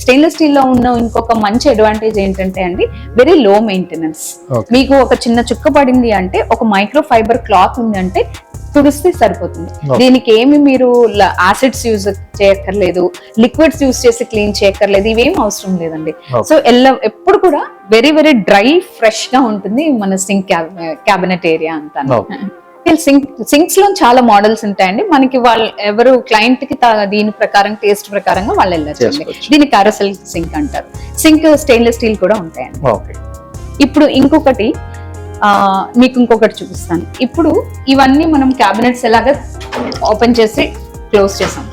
స్టెయిన్లెస్ స్టీల్ లో ఉన్న ఇంకొక మంచి అడ్వాంటేజ్ ఏంటంటే అండి, వెరీ లో మెయింటెనెన్స్. మీకు ఒక చిన్న చుక్క పడింది అంటే ఒక మైక్రో ఫైబర్ క్లాత్ ఉంది అంటే తుడిస్తే సరిపోతుంది. దీనికి ఏమి మీరు యాసిడ్స్ యూజ్ చేయక్కర్లేదు, లిక్విడ్స్ యూజ్ చేసి క్లీన్ చేయక్కర్లేదు, ఇవేం అవసరం లేదండి. సో ఎప్పుడు కూడా వెరీ వెరీ డ్రై, ఫ్రెష్ గా ఉంటుంది మన సింక్ క్యాబినెట్ ఏరియా అంతా. సింక్స్ లో చాలా మోడల్స్ ఉంటాయండి. మనకి వాళ్ళు ఎవరు క్లయింట్ కి దీని ప్రకారం టేస్ట్ ప్రకారంగా వాళ్ళు వెళ్ళచ్చు. దీని క్యారసెల్ సింక్ అంటారు. సింక్ స్టెయిన్లెస్ స్టీల్ కూడా ఉంటాయండి. ఇప్పుడు ఇంకొకటి మీకు చూపిస్తాను. ఇప్పుడు ఇవన్నీ మనం క్యాబినెట్స్ ఎలాగా ఓపెన్ చేసి క్లోజ్ చేసాం.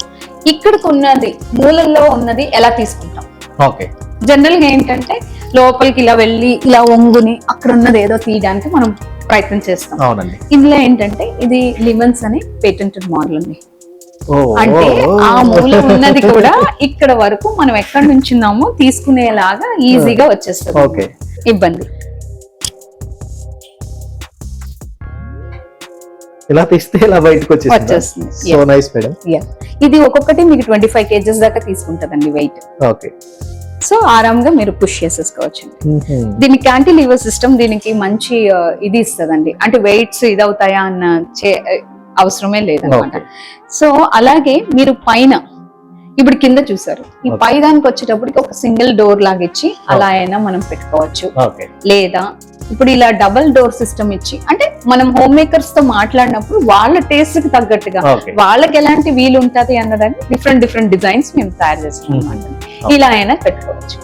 ఇక్కడికి ఉన్నది మూలల్లో ఉన్నది ఎలా తీసుకుంటాం? జనరల్ గా ఏంటంటే లోపలికి ఇలా వెళ్ళి ఇలా ఒంగుని అక్కడ ఉన్నది ఏదో తీయడానికి మనం ప్రయత్నం చేస్తాం. ఇందులో ఏంటంటే ఇది లిమన్స్ అనే పేటెంటెడ్ మోడల్ అండి. అంటే ఆ మూల ఉన్నది కూడా ఇక్కడ వరకు మనం ఎక్కడి నుంచి ఉన్నామో తీసుకునేలాగా ఈజీగా వచ్చేస్తుంది. ఇబ్బంది ఇలా తీస్తే ఇలా బయటకు వచ్చేస్తుంది. So nice madam. ఇది ఒక్కొక్కటి మీకు 25 kgs దాకా తీసుకుంటదండి వెయిట్. సో ఆరాంగా మీరు పుష్ చేసేసుకోవచ్చు. దీని క్యాంటిలివర్ సిస్టమ్ దీనికి మంచి ఇది ఇస్తుందండి. అంటే వెయిట్స్ ఇదవుతాయా అన్న అవసరమే లేదన్నమాట. సో అలాగే మీరు పైన ఇప్పుడు కింద చూసారు, ఈ పై దానికి వచ్చేటప్పటికి ఒక సింగిల్ డోర్ లాగా ఇచ్చి అలా అయినా మనం పెట్టుకోవచ్చు. లేదా ఇప్పుడు ఇలా డబుల్ డోర్ సిస్టమ్ ఇచ్చి, అంటే మనం హోమ్ మేకర్స్ తో మాట్లాడినప్పుడు వాళ్ళ టేస్ట్ కి తగ్గట్టుగా వాళ్ళకి ఎలాంటి వీలు ఉంటది అన్నదాన్ని డిఫరెంట్ డిజైన్స్ మేము తయారు చేస్తాం అన్నమాట. ఇలా అయినా పెట్టుకోవచ్చు.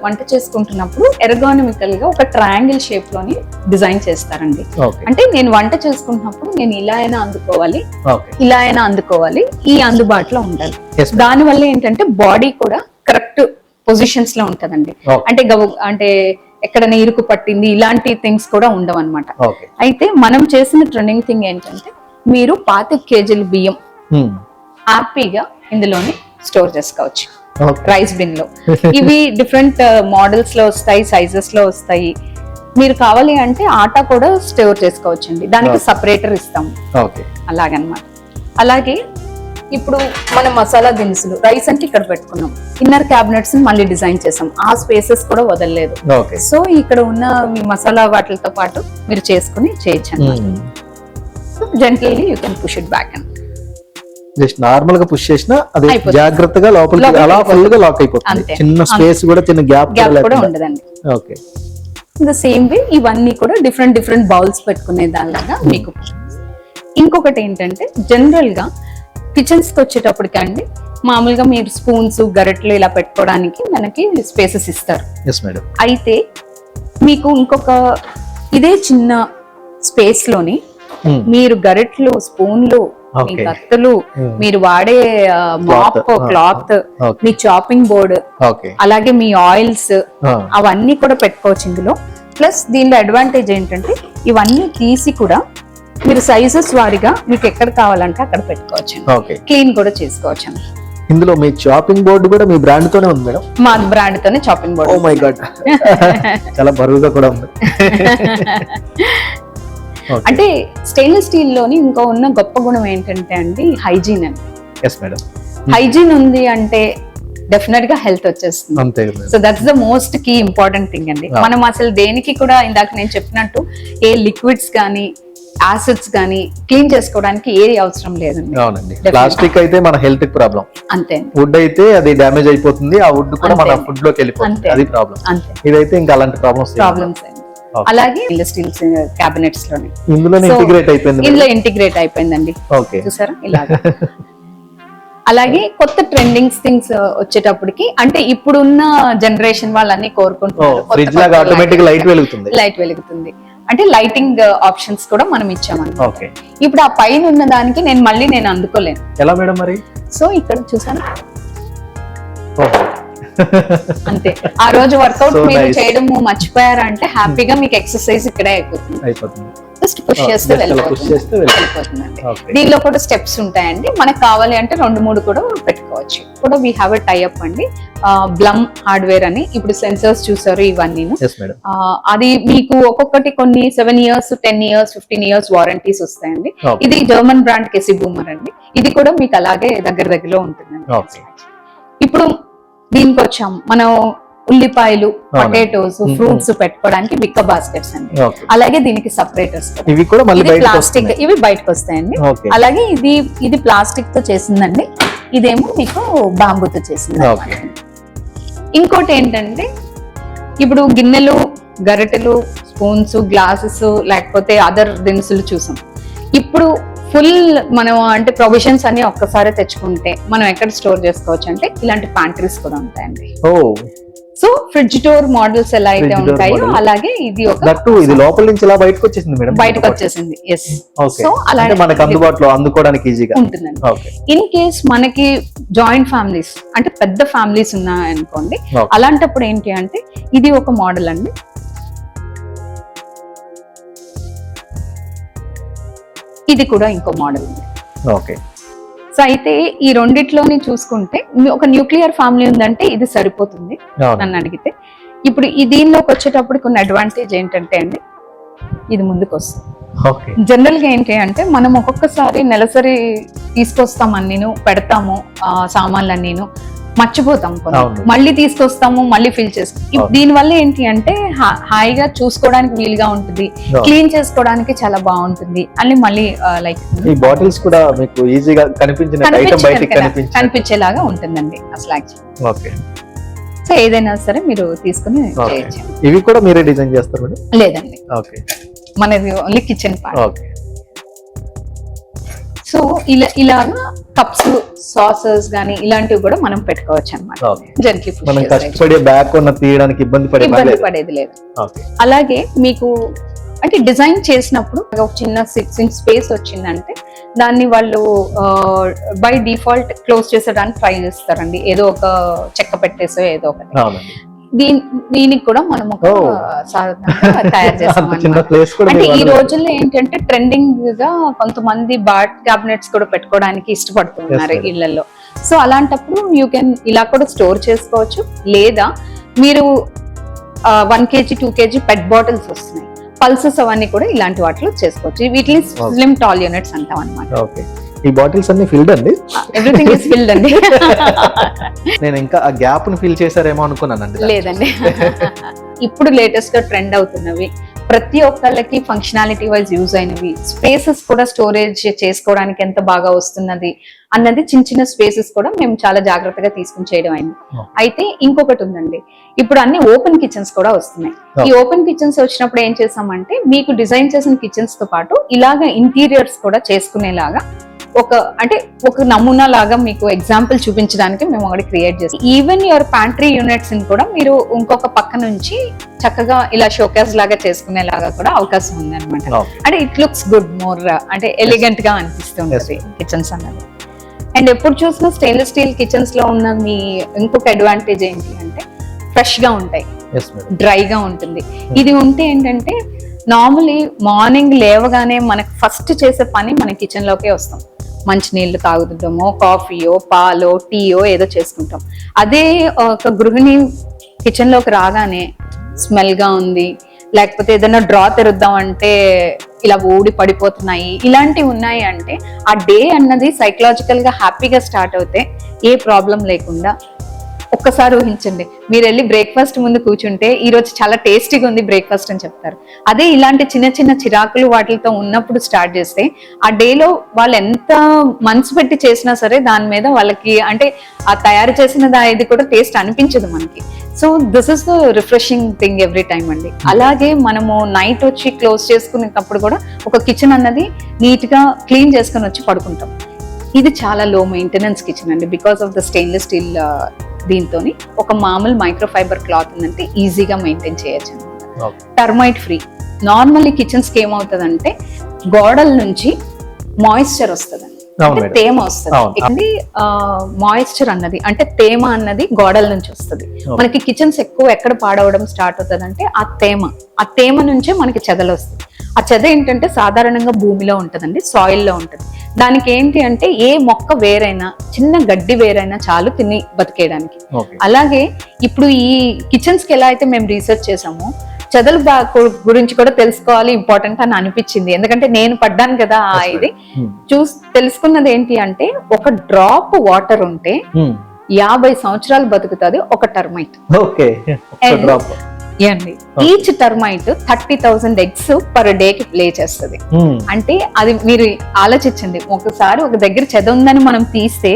వంట చేసుకుంటున్నప్పుడు ఎర్గానమికల్ గా ఒక ట్రయాంగిల్ షేప్ లోని డిజైన్ చేస్తారండి. ఓకే అంటే నేను వంట చేసుకుంటున్నప్పుడు నేను ఇలా అయినా అందుకోవాలి, ఓకే ఇలా అయినా అందుకోవాలి, ఈ అందుబాటులో ఉండాలి. Yes, ma'am. దాని వల్ల ఏంటంటే బాడీ కూడా కరెక్ట్ పొజిషన్స్ లో ఉంటదండి. Okay. అంటే ఎక్కడ నీరుకు పట్టింది ఇలాంటి థింగ్స్ కూడా ఉండవు అనమాట. ఓకే అయితే మనం చేసిన ట్రెండింగ్ థింగ్ ఏంటంటే మీరు 25 కేజీల బియ్యం హ్యాపీగా ఇందులోనే స్టోర్ చేసుకోవచ్చు ఓకే రైస్ బిన్ లో. ఇవి డిఫరెంట్ మోడల్స్ లో వస్తాయి, సైజెస్ లో వస్తాయి. మీరు కావాలి అంటే ఆటా కూడా స్టోర్ చేసుకోవచ్చు అండి, దానికి Okay. సపరేటర్ ఇస్తాము ఓకే అలాగనమాట. అలాగే ఇప్పుడు మన మసాలా దినుసులు రైస్ అంటే ఇక్కడ పెట్టుకున్నాం, ఇన్నర్ క్యాబినెట్స్ మళ్ళీ డిజైన్ చేసాం, ఆ స్పేసెస్ కూడా వదలలేదు. ఓకే సో ఇక్కడ ఉన్న మీ మసాలా వాటితో పాటు మీరు చేసుకుని చేయొచ్చు. So gently you can push it back and just normal గా పుష్ చేసినా అది అయిపోతుంది. జాగ్రత్తగా లోపలికి లోపలికి అలా ఫుల్ గా లాక్ అంతే. అయిపోతుంది. చిన్న స్పేస్ కూడా చిన్న గ్యాప్ గ్యాప్ కూడా ఉండదండి. ఓకే ద సేమ్ వే ఇవన్నీ కూడా డిఫరెంట్ బౌల్స్ పెట్టుకునే దానిలాగా మీకు. ఇంకొకటి ఏంటంటే జనరల్ గా కిచెన్స్ కి వచ్చేటప్పటికి అండి మామూలుగా మీరు స్పూన్స్ గరిటెలు ఇలా పెట్టుకోవడానికి మనకి స్పేసెస్ ఇస్తారు. Yes madam. అయితే మీకు ఇంకొక ఇదే చిన్న స్పేస్ లోని మీరు గరిటెలు, స్పూన్లు, మీ Okay. కత్తులు, మీరు వాడే మాప్, క్లాత్, Okay. మీ చాపింగ్ బోర్డ్, ఓకే అలాగే మీ ఆయిల్స్ అవన్నీ కూడా పెట్టుకోవచ్చు ఇందులో. ప్లస్ దీనిలో అడ్వాంటేజ్ ఏంటంటే ఇవన్నీ తీసి కూడా మీరు సైజెస్ వారిగా మీకు ఎక్కడ కావాలంటే అక్కడ పెట్టుకోవచ్చు, ఓకే. క్లీన్ కూడా చేసుకోవచ్చు. ఇందులో మీ చాపింగ్ బోర్డు కూడా మీ బ్రాండ్ తోనే ఉంది మేడం? మా బ్రాండ్ తోనే చాపింగ్ ఓ బోర్డ్. మై గాడ్, చాలా బరువుగా కూడా ఉంది. Okay. అంటే స్టెయిన్లెస్ స్టీల్ లోని ఇంకో ఉన్న గొప్ప గుణం ఏంటంటే అండి హైజీన్ అండి. Yes madam. హైజీన్ ఉంది అంటే డెఫినెట్ గా హెల్త్ వచ్చేస్తుంది. అంతే madam. So that's the most key important thing అండి. Ah. మనం అసలు దేనికి కూడా ఇందాక నేను చెప్పినట్టు ఏ లిక్విడ్స్ కానీ యాసిడ్స్ కానీ క్లీన్ చేసుకోవడానికి ఏది అవసరం లేదండి. అవునండి. ప్లాస్టిక్ అయితే మన హెల్త్ ప్రాబ్లం, అంతే వుడ్ అయితే అది డ్యామేజ్ అయిపోతుంది, ఆ వుడ్ కూడా మన అంతే. ఫుడ్ లోకి వెళ్ళిపోతుంది, అంతే. అది ప్రాబ్లం. అంతే ఇదైతే ఇంకా అలాంటి ప్రాబ్లమ్స్ ప్రాబ్లమ్స్ అండి. Okay. అలాగే స్టీల్స్ క్యాబినెట్స్ లోనే ఇందులోనే So, ఇంటిగ్రేట్ అయిపోయింది. ఇందులో ఇంటిగ్రేట్ అయిపోయిందండి. ఓకే చూసారా ఇలాగా. అలాగే కొత్త ట్రెండింగ్ థింగ్స్ వచ్చేటప్పటికి అంటే ఇప్పుడున్న జనరేషన్ వాళ్ళన్నీ కోరుకుంటున్నారు ఫ్రిడ్జ్ లాగా ఆటోమేటిక్ లైట్ వెలుగుతుంది. లైట్ వెలుగుతుంది అంటే లైటింగ్ ఆప్షన్స్ కూడా మనం ఇచ్చామన్నమాట. ఓకే. ఇప్పుడు ఆ పైన ఉన్న దానికి నేను అందుకోలేను. ఎలా మేడం మరి? సో ఇక్కడ చూసాను ఓహో. అంతే. ఆ రోజు వర్కౌట్ So మీరు nice. చేయడం మర్చిపోయారా అంటే హ్యాపీగా మీకు ఎక్సర్సైజ్ ఇక్కడే అయిపోతుంది. అయిపోతుంది. జస్ట్ పుష్ చేస్తే just అలా push చేస్తే వెళ్ళిపోతుందండి. Okay. దీనిలో కూడా స్టెప్స్ ఉంటాయండి, మనకు కావాలి అంటే 2-3 కూడా పెట్టుకోవచ్చు. కూడా వీ హ్యావ్ ఎ టైఅప్ అండి బ్లమ్ హార్డ్వేర్ అని. ఇప్పుడు సెన్సర్స్ చూసారు ఇవన్నీ, ఎస్ మేడం. అది మీకు ఒక్కొక్కటి కొన్ని 7 years 10 years 15 years వారంటీస్ వస్తాయండి. Okay. ఇది జర్మన్ బ్రాండ్ కెసి బూమర్ అండి. ఇది కూడా మీకు అలాగే దగ్గరలో ఉంటుందండి. Okay. ఇప్పుడు దీనికి వచ్చాం మనం ఉల్లిపాయలు, పొటాటోస్, Mm-hmm. ఫ్రూట్స్ పెట్టుకోవడానికి బిక్క బాస్కెట్స్ అండి. Okay. అలాగే దీనికి సపరేటర్స్. ఇవి కూడా మళ్ళీ ఇది బయటకు ప్లాస్టిక్, వస్తున్నాయి. ఇవి బయటకు వస్తాయండి. Okay. అలాగే ఇది ప్లాస్టిక్ తో చేసిందండి, ఇదేమో మీకు బాంబుతో చేసింది. Okay. ఇంకోటి ఏంటంటే ఇప్పుడు గిన్నెలు, గరిటెలు, స్పూన్స్, గ్లాసెస్ లేకపోతే అదర్ దినుసులు చూసాం. ఇప్పుడు ఫుల్ మనం అంటే ప్రొవిజన్స్ అన్ని ఒక్కసారి తెచ్చుకుంటే మనం ఎక్కడ స్టోర్ చేసుకోవచ్చు అంటే ఇలాంటి ప్యాంట్రీస్ కూడా ఉంటాయండి. ఓ సో ఫ్రిడ్జ్ డోర్ మోడల్స్ ఎలా అయితే Fridge door ఉంటాయో model. అలాగే ఇది ఒక దట్టు ఇది లోపల నుంచి ఇలా బయటకు వచ్చేసింది మేడం. బయటకు వచ్చేసింది. ఎస్. ఓకే. సో అంటే అలాగే మనకు అందుబాటులో అందుకోవడానికి ఈజీగా ఉంటుందండి. ఓకే. ఇన్ కేస్ మనకి జాయింట్ ఫ్యామిలీస్ అంటే పెద్ద ఫ్యామిలీస్ ఉన్నాయనుకోండి, Okay. అలాంటప్పుడు ఏంటి అంటే ఇది ఒక మోడల్ అండి. ఇది కూడా ఇంకో మోడల్ ఉంది. ఓకే. సో అయితే ఈ రెండిట్లోని చూసుకుంటే ఒక న్యూక్లియర్ ఫ్యామిలీ ఉందంటే ఇది సరిపోతుంది అవును. నన్ను అడిగితే. ఇప్పుడు ఈ దీనిలోకి వచ్చేటప్పుడు కొన్ని అడ్వాంటేజ్ ఏంటంటే అండి ఇది ముందుకు వస్తుంది. ఓకే. జనరల్ గా ఏంటి అంటే మనం ఒక్కొక్కసారి నెలసరి తీసుకొస్తాం అన్నీను పెడతాము సామాన్లన్నీను మర్చిపోతాం కొన్ని. అవును. మళ్ళీ తీసుకొస్తాము, మళ్ళీ ఫిల్ చేసుకుంటాం. అవును. దీని వల్ల ఏంటి అంటే హాయిగా చూసుకోవడానికి వీలుగా ఉంటుంది, అవును. క్లీన్ చేసుకోవడానికి చాలా బాగుంటుంది అని మళ్ళీ లైక్ ఈ బాటిల్స్ కూడా మీకు ఈజీగా కనిపించిన ఐటమ్ బయటికి కనిపించింది. కనిపించేలాగా ఉంటుందండి అసలు యాక్చువల్లీ. ఓకే. సో ఏదైనా సరే మీరు తీసుకుని ఓకే. చేయొచ్చు. ఇవి కూడా మీరే డిజైన్ చేస్తారు మేడం? లేదండి, ఓకే. మనది only kitchen part. Okay. So ఇలాగా కప్స్ సాసెస్ కానీ ఇలాంటివి కూడా మనం పెట్టుకోవచ్చు అనమాట. Okay. జెంట్లీ మనం కష్టపడి బ్యాక్ ఉన్న తీయడానికి ఇబ్బంది పడేది లేదు. అలాగే మీకు అంటే డిజైన్ చేసినప్పుడు ఒక చిన్న 6 inch స్పేస్ వచ్చిందంటే దాన్ని వాళ్ళు బై డిఫాల్ట్ క్లోజ్ చేసేదానికి ట్రై చేస్తారండి, ఏదో ఒక చెక్క పెట్టేసో ఏదో ఒకటి. దీనికి కూడా మనం ఒక సాధారణంగా తయారు చేస్తాం అన్నమాట. అంటే ఈ రోజుల్లో ఏంటంటే ట్రెండింగ్ గా కొంతమంది బాట్ క్యాబినెట్స్ కూడా పెట్టుకోవడానికి ఇష్టపడుతున్నారు ఇళ్లలో. సో అలాంటప్పుడు యూ కెన్ ఇలా కూడా స్టోర్ చేసుకోవచ్చు, లేదా మీరు 1 kg 2 kg పెట్ బాటిల్స్ వస్తున్నాయి, పల్సెస్ అవన్నీ కూడా ఇలాంటి వాటిలో చేసుకోవచ్చు. వీటిని స్లిమ్ టాల్ యూనిట్స్ అంటాం అనమాట. ఈ బాటిల్స్ అన్ని ఫిల్డ్ అండి, ఎవ్రీథింగ్ ఇస్ ఫిల్డ్ అండి. నేను ఇంకా ఆ గ్యాప్ ని ఫిల్ చేశారేమో అనుకున్నానండి. లేదండి, ఇప్పుడు లేటెస్ట్ గా ట్రెండ్ అవుతున్నవి, ప్రతి ఒక్కళ్ళకి ఫంక్షనాలిటీ వైజ్ యూజ్ అయినవి, స్పేసెస్ కూడా స్టోరేజ్ చేసుకోవడానికి ఎంత బాగా వస్తున్నది అన్నది చిన్న చిన్న స్పేసెస్ కూడా మేము చాలా జాగ్రత్తగా తీసుకుని చేయడం అయింది. అయితే ఇంకొకటి ఉందండి, ఇప్పుడు అన్ని ఓపెన్ కిచెన్స్ కూడా వస్తున్నాయి. ఈ ఓపెన్ కిచెన్స్ వచ్చినప్పుడు ఏం చేసామంటే మీకు డిజైన్ చేసిన కిచెన్స్ తో పాటు ఇలాగ ఇంటీరియర్స్ కూడా చేసుకునేలాగా ఒక నమూనా లాగా మీకు ఎగ్జాంపుల్ చూపించడానికి మేము ఒకటి క్రియేట్ చేస్తాం. ఈవెన్ యువర్ ప్యాంట్రీ యూనిట్స్ ని కూడా మీరు ఇంకొక పక్క నుంచి చక్కగా ఇలా షోకేస్ లాగా చేసుకునేలాగా కూడా అవకాశం ఉంది అనమాట. అంటే ఇట్ లుక్స్ గుడ్, మోర్ అంటే ఎలిగెంట్ గా అనిపిస్తుంది కిచెన్స్ అన్నది. అండ్ ఎప్పుడు చూసినా స్టెయిన్లెస్ స్టీల్ కిచెన్స్ లో ఉన్న మీ ఇంకొక అడ్వాంటేజ్ ఏంటి అంటే ఫ్రెష్ గా ఉంటాయి, డ్రైగా ఉంటుంది. ఇది ఉంటే ఏంటంటే నార్మలీ మార్నింగ్ లేవగానే మనకు ఫస్ట్ చేసే పని మన కిచెన్ లోకే వస్తాం, మంచినీళ్ళు తాగుతుంటామో, కాఫీయో పాలో టీయో ఏదో చేసుకుంటాం. అదే ఒక గృహిణి కిచెన్ లోకి రాగానే స్మెల్ గా ఉంది, లేకపోతే ఏదైనా డ్రా తెరుద్దాం అంటే ఇలా ఊడి పడిపోతున్నాయి, ఇలాంటివి ఉన్నాయి అంటే ఆ డే అన్నది సైకలాజికల్ గా హ్యాపీగా స్టార్ట్ అవుతే ఏ ప్రాబ్లం లేకుండా. ఒక్కసారి ఊహించండి, మీరు వెళ్ళి బ్రేక్ఫాస్ట్ ముందు కూర్చుంటే ఈ రోజు చాలా టేస్టీగా ఉంది బ్రేక్ఫాస్ట్ అని చెప్తారు. అదే ఇలాంటి చిన్న చిన్న చిరాకులు వాటితో ఉన్నప్పుడు స్టార్ట్ చేస్తే ఆ డేలో వాళ్ళు ఎంత మనసు పెట్టి చేసినా సరే దాని మీద వాళ్ళకి అంటే ఆ తయారు చేసిన ఇది కూడా టేస్ట్ అనిపించదు మనకి. So this is the refreshing thing every time అండి. అలాగే మనము నైట్ వచ్చి క్లోజ్ చేసుకునేటప్పుడు కూడా ఒక కిచెన్ అన్నది నీట్ గా క్లీన్ చేసుకుని వచ్చి పడుకుంటాం. ఇది చాలా లో మెయింటెనెన్స్ కిచెన్ అండి, because of the stainless steel. దీంతో ఒక మామూలు మైక్రోఫైబర్ క్లాత్ ఉందంటే ఈజీగా మెయింటైన్ చేయొచ్చు అనమాట. Termite free. నార్మల్లీ కిచెన్స్ కి ఏమవుతుందంటే గోడల నుంచి మాయిశ్చర్ వస్తుంది, తేమ వస్తుంది. మాయిశ్చర్ అన్నది అంటే తేమ అన్నది గోడల నుంచి వస్తుంది. మనకి కిచెన్స్ ఎక్కువ ఎక్కడ పాడవడం స్టార్ట్ అవుతుంది అంటే ఆ తేమ నుంచే మనకి చెదలు వస్తుంది. ఆ చెద ఏంటంటే సాధారణంగా భూమిలో ఉంటదండి, సాయిల్ లో ఉంటది. దానికి ఏంటి అంటే ఏ మొక్క వేరైనా చిన్న గడ్డి వేరైనా చాలు తిని బతికేయడానికి. అలాగే ఇప్పుడు ఈ కిచెన్స్ కి ఎలా అయితే మేము రీసెర్చ్ చేసామో చెదలు గురించి కూడా తెలుసుకోవాలి, ఇంపార్టెంట్ అని అనిపించింది. ఎందుకంటే నేను పడ్డాను కదా ఇది తెలుసుకున్నది ఏంటి అంటే ఒక డ్రాప్ వాటర్ ఉంటే 50 సంవత్సరాలు బతుకుతుంది ఒక termite. Each termite 30,000 eggs per day కి ప్లే చేస్తుంది. అంటే అది మీరు ఆలోచించండి, ఒకసారి ఒక దగ్గర చెద ఉందని మనం తీస్తే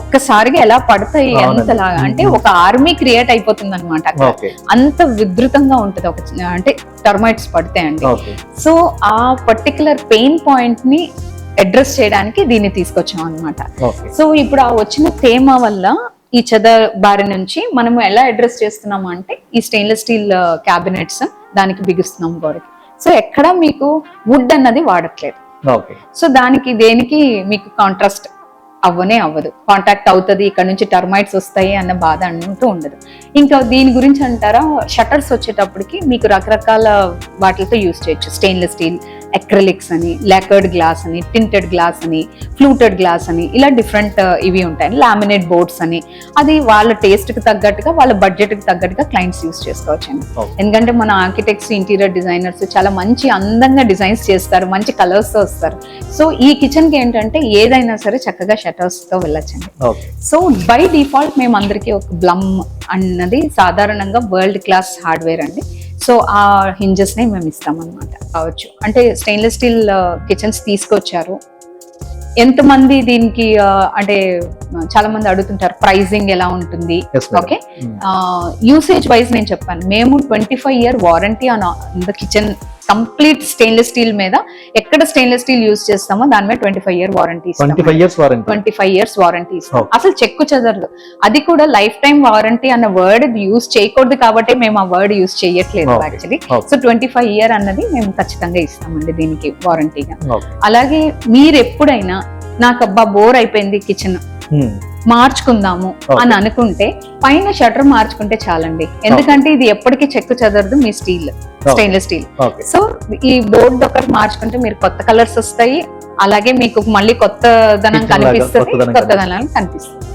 ఒక్కసారిగా ఎలా పడతాయి, ఎంతలాగా అంటే ఒక ఆర్మీ క్రియేట్ అయిపోతుంది అనమాట. అంత విధృతంగా ఉంటది ఒక అంటే టర్మైట్స్ పడితే అండి. సో ఆ పర్టికులర్ పెయిన్ పాయింట్ ని అడ్రస్ చేయడానికి దీన్ని తీసుకొచ్చాం అనమాట. సో ఇప్పుడు ఆ వచ్చిన తేమ వల్ల ఈ చెద బారి నుంచి మనము ఎలా అడ్రస్ చేస్తున్నాము అంటే ఈ స్టెయిన్లెస్ స్టీల్ క్యాబినెట్స్ దానికి బిగిస్తున్నాం గోడకి. సో ఎక్కడ మీకు వుడ్ అన్నది వాడట్లేదు. సో దానికి దేనికి మీకు కాంట్రాస్ట్ అవ్వదు, కాంటాక్ట్ అవుతుంది, ఇక్కడ నుంచి టర్మైట్స్ వస్తాయి అన్న బాధ అంటూ ఉండదు. ఇంకా దీని గురించి అంటారా, షట్టర్స్ వచ్చేటప్పటికి మీకు రకరకాల వాటితో యూజ్ చేయొచ్చు. స్టెయిన్లెస్ స్టీల్, అక్రిలిక్స్ అని, లాకర్డ్ గ్లాస్ అని, టింటెడ్ గ్లాస్ అని, ఫ్లూటెడ్ గ్లాస్ అని, ఇలా డిఫరెంట్ ఇవి ఉంటాయి. లామినేట్ బోర్డ్స్ అని, అది వాళ్ళ టేస్ట్ కి తగ్గట్టుగా వాళ్ళ బడ్జెట్ కి తగ్గట్టుగా క్లయింట్స్ యూజ్ చేసుకోవచ్చు అండి. ఎందుకంటే మన ఆర్కిటెక్ట్స్, ఇంటీరియర్ డిజైనర్స్ చాలా మంచి అందంగా డిజైన్స్ చేస్తారు, మంచి కలర్స్ తో వస్తారు. సో ఈ కిచెన్ కి ఏంటంటే ఏదైనా సరే చక్కగా షట్టర్స్ తో వెళ్ళొచ్చండి. సో బై డిఫాల్ట్ మేము అందరికి ఒక బ్లమ్ అన్నది సాధారణంగా వరల్డ్ క్లాస్ హార్డ్వేర్ అండి. సో ఆ హింజెస్ ని మేము ఇస్తాం అనమాట. కావచ్చు అంటే స్టెయిన్లెస్ స్టీల్ కిచెన్స్ తీసుకొచ్చారు. ఎంతమంది దీనికి అంటే చాలా మంది అడుగుతుంటారు ప్రైజింగ్ ఎలా ఉంటుంది. ఓకే, యూసేజ్ వైజ్ నేను చెప్పాను, మేము 25-year warranty on the kitchen complete stainless steel మీద ఎక్కడ స్టెయిన్లెస్ స్టీల్ యూజ్ చేస్తామో దాని మీద 25 year warranty 25 years warranty 25 years warranty ఇస్తాం. Okay. అసలు చెక్కు చెదరదు. అది కూడా లైఫ్ టైం వారంటీ అన్న వర్డ్ యూజ్ చేయకూడదు కాబట్టి మేము ఆ వర్డ్ యూజ్ చేయట్లేదు Okay. Actually. Okay. So 25 year అన్నది మేము ఖచ్చితంగా ఇస్తామండి దీనికి వారంటీగా. Okay. అలాగే మీరు ఎప్పుడైనా నాకు అబ్బా బోర్ అయిపోయింది కిచెన్ మార్చుకుందాము అని అనుకుంటే పైన షట్టర్ మార్చుకుంటే చాలండి. ఎందుకంటే ఇది ఎప్పటికీ చెక్కు చెదరదు మీ steel, stainless steel. Okay. So ఈ బోర్డు ఒకటి మార్చుకుంటే మీరు కొత్త కలర్స్ వస్తాయి, అలాగే మీకు మళ్ళీ కొత్త ధనం Kitchen లాగా కనిపిస్తుంది, కొత్తదనం కొత్త ధనం కనిపిస్తుంది.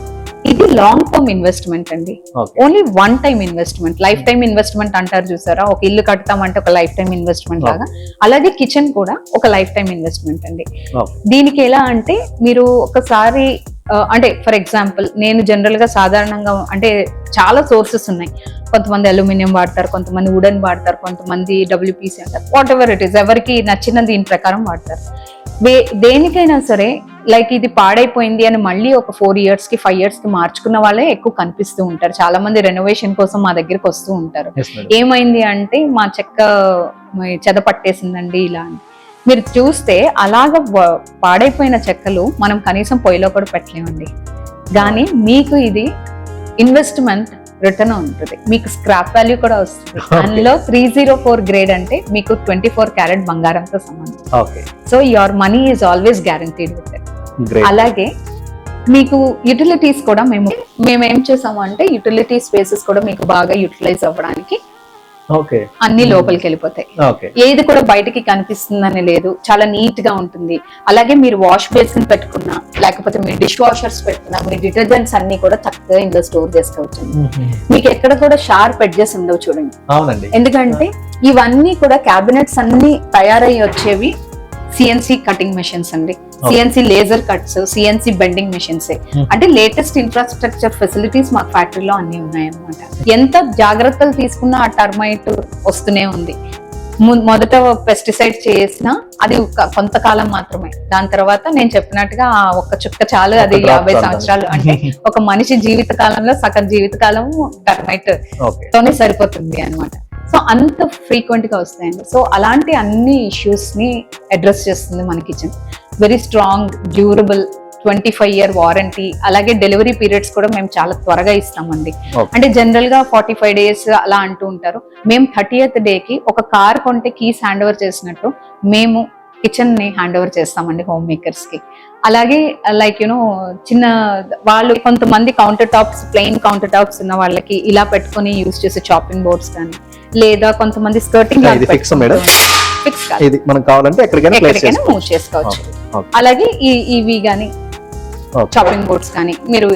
ఇది లాంగ్ టర్మ్ ఇన్వెస్ట్మెంట్ అండి. Okay. Only one time investment, life time investment అంటారు చూసారా, ఒక ఇల్లు కడతామంటే ఒక లైఫ్ టైం ఇన్వెస్ట్మెంట్ లాగా, అలాగే కిచెన్ కూడా ఒక లైఫ్ టైం ఇన్వెస్ట్మెంట్ అండి. Okay. దీనికి ఎలా అంటే మీరు ఒకసారి అంటే ఫర్ ఎగ్జాంపుల్ నేను జనరల్ గా సాధారణంగా అంటే చాలా సోర్సెస్ ఉన్నాయి. కొంతమంది అల్యూమినియం వాడతారు, కొంతమంది వుడెన్ వాడతారు, కొంతమంది WPC అంటారు, వాట్ ఎవర్ ఇట్ ఈస్, ఎవరికి నచ్చిన దీని ప్రకారం వాడతారు. దేనికైనా సరే లైక్ ఇది పాడైపోయింది అని మళ్ళీ ఒక 4 years కి 5 years కి మార్చుకున్న వాళ్ళే ఎక్కువ కనిపిస్తూ ఉంటారు. చాలా మంది రెనోవేషన్ కోసం మా దగ్గరికి వస్తూ ఉంటారు. Yes, madam. ఏమైంది అంటే మా చెక్క చెద పట్టేసిందండి ఇలా అని. మీరు చూస్తే అలాగ పాడైపోయిన చెక్కలు మనం కనీసం పొయ్యిలో కూడా పెట్టలేమండి. కానీ మీకు ఇది ఇన్వెస్ట్మెంట్ రిటర్న్ ఉంటుంది, మీకు స్క్రాప్ వాల్యూ కూడా వస్తుంది. అందులో 304 గ్రేడ్ అంటే మీకు 24 క్యారెట్ బంగారంతో సంబంధం. Okay. So your money is always guaranteed with it. Great. అలాగే మీకు యూటిలిటీస్ కూడా మేము ఏం చేసాము అంటే యూటిలిటీ స్పేసెస్ కూడా మీకు బాగా యూటిలైజ్ అవ్వడానికి Okay. అన్ని లోపలికి వెళ్ళిపోతాయి. Okay. ఏది కూడా బయటకి కనిపిస్తుందని లేదు, చాలా నీట్ గా ఉంటుంది. అలాగే మీరు వాష్ బేసిన్ పెట్టుకున్నా, లేకపోతే మీరు డిష్ వాషర్స్ పెట్టుకున్నా, మీ డిటర్జెంట్స్ అన్ని కూడా చక్కగా ఇందులో స్టోర్ చేసుకోవచ్చు. మీకు ఎక్కడ కూడా షార్ప్ ఎడ్జెస్ ఉండవు చూడండి. అవునండి. ఎందుకంటే ఇవన్నీ కూడా క్యాబినెట్స్ అన్ని తయారయ్యి వచ్చేవి CNC కటింగ్ మెషిన్స్ అండి, CNC laser cuts, CNC bending machines. అంటే లేటెస్ట్ ఇన్ఫ్రాస్ట్రక్చర్ ఫెసిలిటీస్ మా ఫ్యాక్టరీలో అన్ని ఉన్నాయన్నమాట. ఎంత జాగ్రత్తలు తీసుకున్నా ఆ టర్మైట్ వస్తూనే ఉంది. మొదట పెస్టిసైడ్ చేసినా అది కొంతకాలం మాత్రమే, దాని తర్వాత నేను చెప్పినట్టుగా ఆ ఒక్క చుక్క చాలు, అది 50 సంవత్సరాలు. అంటే ఒక మనిషి జీవిత కాలంలో సగం జీవితకాలం టర్మైట్ తోనే సరిపోతుంది అన్నమాట. సో అంత ఫ్రీక్వెంట్ గా వస్తాయండి. సో అలాంటి అన్ని ఇష్యూస్ ని అడ్రస్ చేస్తుంది మన kitchen. Very strong, durable, 25 year warranty. అలాగే డెలివరీ పీరియడ్స్ కూడా మేము చాలా త్వరగా ఇస్తామండి. అంటే జనరల్ గా 45 days అలా అంటూ ఉంటారు. మేము 30th day కి ఒక కార్ కొంటే కీస్ హ్యాండ్ ఓవర్ చేసినట్టు మేము కిచెన్ ని హ్యాండ్ ఓవర్ చేస్తామండి హోమ్ మేకర్స్ కి. అలాగే లైక్ చిన్న వాళ్ళు కొంతమంది counter tops, plain counter tops ఉన్న వాళ్ళకి ఇలా పెట్టుకుని యూజ్ చేసే చాపింగ్ బోర్డ్స్ కానీ, లేదా కొంతమంది స్కర్టింగ్ ఫిక్స్ ఇది మనం కావాలంటే ఎక్కడికైనా మూవ్ చేసుకోవచ్చు. అలాగే ఇవి కానీ చాపింగ్ బోర్డ్స్ కానీ మీరు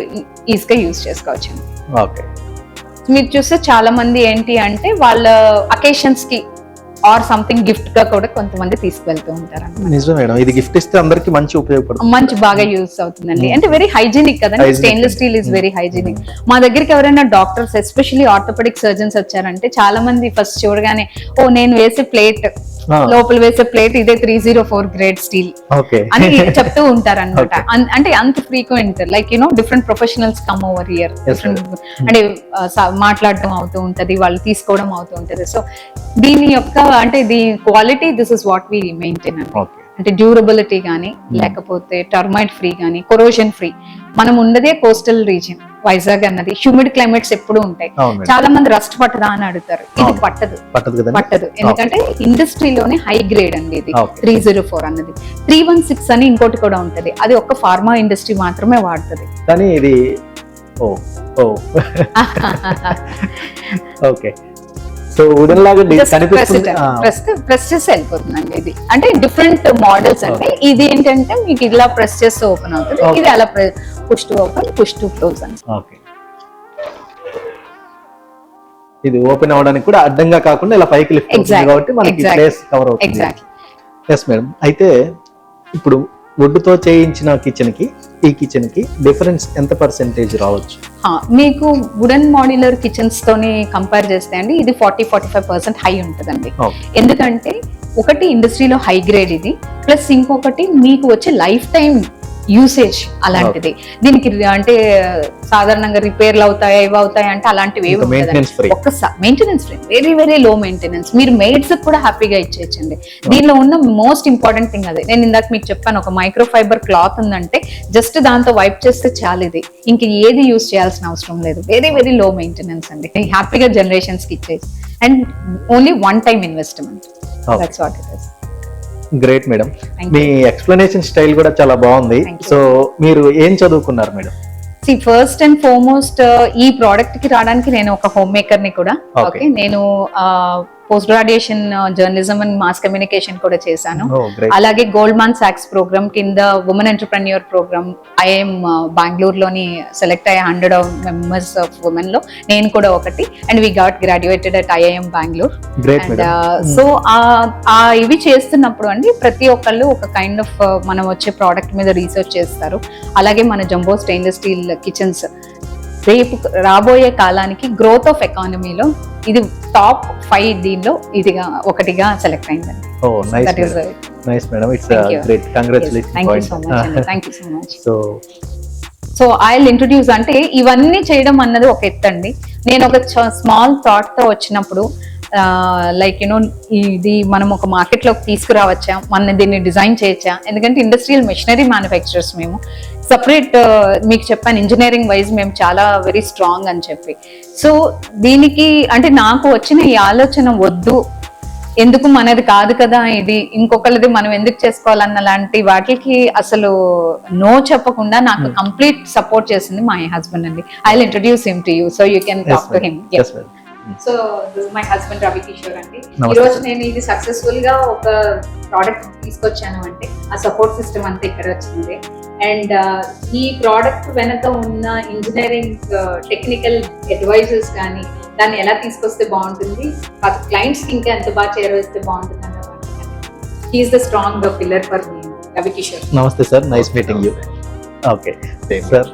ఈజీగా యూజ్ చేసుకోవచ్చు. మీరు చూస్తే చాలా మంది ఏంటి అంటే వాళ్ళ అకేషన్స్ కి ఆర్ సంథింగ్ గిఫ్ట్ గా కూడా కొంతమంది తీసుకువెళ్తూ ఉంటారు. నిజమే మేడం, ఇది గిఫ్ట్ ఇస్తే అందరికి మంచి ఉపయోగపడుతుంది, మంచి బాగా యూజ్ అవుతుందండి. అంటే వెరీ హైజీనిక్ కదండి, stainless steel is very hygienic. మా దగ్గరికి ఎవరైనా డాక్టర్స్, ఎస్పెషల్లీ ఆర్థోపెడిక్ సర్జన్స్ వచ్చారంటే చాలా మంది ఫస్ట్ చూడగానే ఓ నేను వేసే ప్లేట్, లోపల వేసే ప్లేట్ ఇదే 304 గ్రేడ్ స్టీల్ అని చెప్తూ ఉంటారు అనమాట. అంటే అంత frequent like different professionals come over here, అంటే మాట్లాడటం అవుతూ ఉంటది, వాళ్ళు తీసుకోవడం అవుతూ ఉంటది. సో దీని యొక్క అంటే దీని quality, this is what we maintain అంటే డ్యూరబిలిటీ కానీ, లేకపోతే టర్మైట్ ఫ్రీ కానీ, కొరోజన్ ఫ్రీ. మనం ఉన్నదే కోస్టల్ రీజియన్ వైజాగ్ అన్నది, హ్యూమిడ్ క్లైమేట్స్ ఎప్పుడు ఉంటాయి. చాలా మంది రస్ట్ పట్టదా అని అడుగుతారు, ఇది పట్టదు. ఎందుకంటే ఇండస్ట్రీలోనే హై గ్రేడ్ అండి ఇది 304 అన్నది. 316 అని ఇంకోటి కూడా ఉంటది, అది ఒక్క ఫార్మా ఇండస్ట్రీ మాత్రమే వాడుతుంది. కానీ ఇది ఓకే. సో వుడెన్ లాగా కనిపిస్తుంది, ప్రెస్ చేసి వెళ్ళిపోతుందండి ఇది. అంటే డిఫరెంట్ మోడల్స్ అంటే ఇది ఏంటంటే మీకు ఇలా ప్రెస్ చేస్తే ఓపెన్ అవుతుంది, ఇది అలా push to open, push to close అని. ఓకే. ఇది ఓపెన్ అవడానికి కూడా అడ్డంగా కాకుండా ఇలా పైకి లిఫ్ట్ అవుతుంది కాబట్టి మనకి ప్లేస్ కవర్ అవుతుంది. ఎగ్జాక్ట్లీ. Yes madam. అయితే ఇప్పుడు వుడ్ తో చేయించిన కిచెన్ కి ఈ కిచెన్ కి డిఫరెన్స్ ఎంత పర్సెంటేజ్ రావచ్చు? మీకు వుడెన్ మాడ్యులర్ కిచెన్స్ తోని కంపేర్ చేస్తే అండి ఇది 40-45% హై ఉంటుందండి. ఎందుకంటే ఒకటి ఇండస్ట్రీలో హై గ్రేడ్ ఇది, ప్లస్ ఇంకొకటి మీకు వచ్చే లైఫ్ టైం యూసేజ్ అలాంటిది. దీనికి అంటే సాధారణంగా రిపేర్లు అవుతాయా ఇవి అవుతాయి అంటే అలాంటివి ఏమి maintenance free, maintenance free, very very low maintenance. మీరు మెయిడ్స్ కూడా హ్యాపీగా ఇచ్చేయచ్చండి. దీనిలో ఉన్న మోస్ట్ ఇంపార్టెంట్ థింగ్ అదే. నేను ఇందాక మీకు చెప్పాను, ఒక మైక్రో ఫైబర్ క్లాత్ ఉందంటే జస్ట్ దాంతో వైప్ చేస్తే చాలు, ఇది ఇంక ఏది యూస్ చేయాల్సిన అవసరం లేదు. వెరీ వెరీ లో మెయింటెనెన్స్ అండి, హ్యాపీగా జనరేషన్స్ కి ఇచ్చేసి. And only one time investment. That's what it is. Great madam. Thank me explanation style కూడా చాలా బాగుంది. Thank you. సో మీరు ఏం చదువుకున్నారు మేడం? ఫస్ట్ అండ్ ఫార్మోస్ట్ ఈ ప్రోడక్ట్ కి రావడానికి నేను ఒక హోమ్ మేకర్ ని కూడా. Okay. ఓకే, నేను post graduation journalism and mass communication కూడా చేశాను. Oh, great. అలాగే గోల్డ్మాన్ సాక్స్ ప్రోగ్రామ్ కింద ఉమెన్ ఎంటర్ప్రెన్యూర్ ప్రోగ్రామ్ ఐఐఎం బెంగళూరులోని సెలెక్ట్ అయ్యే 100 మెంబర్స్ ఆఫ్ ఉమెన్ లో నేను కూడా ఒకటి. And we got graduated at IIM Bengaluru. Great and madam. So ఇవి చేస్తున్నప్పుడు అండి ప్రతి ఒక్కళ్ళు ఒక కైండ్ ఆఫ్ మనం వచ్చే ప్రోడక్ట్ మీద రీసెర్చ్ చేస్తారు. అలాగే మన జంబో స్టెయిన్లెస్ స్టీల్ కిచెన్స్ రేపు రాబోయే కాలానికి గ్రోత్ ఆఫ్ ఎకానమీలో ఇది టాప్ 5 దీనిలో ఇదిగా ఒకటిగా సెలెక్ట్ అయిందండి. Oh nice That is madam. Nice madam. It's Thank you. Great. Congratulations. Thank you so much అండి, thank you so much. So I will introduce. అంటే ఇవన్నీ చేయడం అన్నది ఒక ఎత్తండి. నేను ఒక స్మాల్ థాట్ తో వచ్చినప్పుడు లైక్ యూనో ఇది మనం ఒక మార్కెట్ లోకి తీసుకురావచ్చా, మనం దీన్ని డిజైన్ చేయొచ్చా, ఎందుకంటే ఇండస్ట్రియల్ మెషినరీ మ్యానుఫ్యాక్చరర్స్ మేము. సపరేట్ మీకు చెప్పాను ఇంజనీరింగ్ వైజ్ మేము చాలా వెరీ స్ట్రాంగ్ అని చెప్పి. సో దీనికి అంటే నాకు వచ్చిన ఈ ఆలోచన వద్దు, ఎందుకు మనది కాదు కదా ఇది, ఇంకొకరిది మనం ఎందుకు చేసుకోవాలన్న లాంటి వాటికి అసలు నో చెప్పకుండా నాకు కంప్లీట్ సపోర్ట్ చేసింది మా హస్బెండ్ అండి. I will introduce him to you so you can talk to him. So this my husband Ravi Kishore అండి. ఈ రోజు నేను ఇది సక్సెస్ఫుల్ గా ఒక ప్రోడక్ట్ తీసుకొచ్చాను అంటే ఆ సపోర్ట్ సిస్టమ్ అంతా ఇక్కడ వచ్చింది. అండ్ ఈ ప్రోడక్ట్ వెనక ఉన్న ఇంజనీరింగ్ టెక్నికల్ అడ్వైజెస్ కానీ దాన్ని ఎలా తీసుకొస్తే బాగుంటుంది, క్లయింట్స్ కి ఇంకా ఎంత బాగా చేరవేస్తే బాగుంటుంది అన్న he is the strong pillar for me. Ravi Kishore. నమస్తే sir, nice meeting you. Okay sir.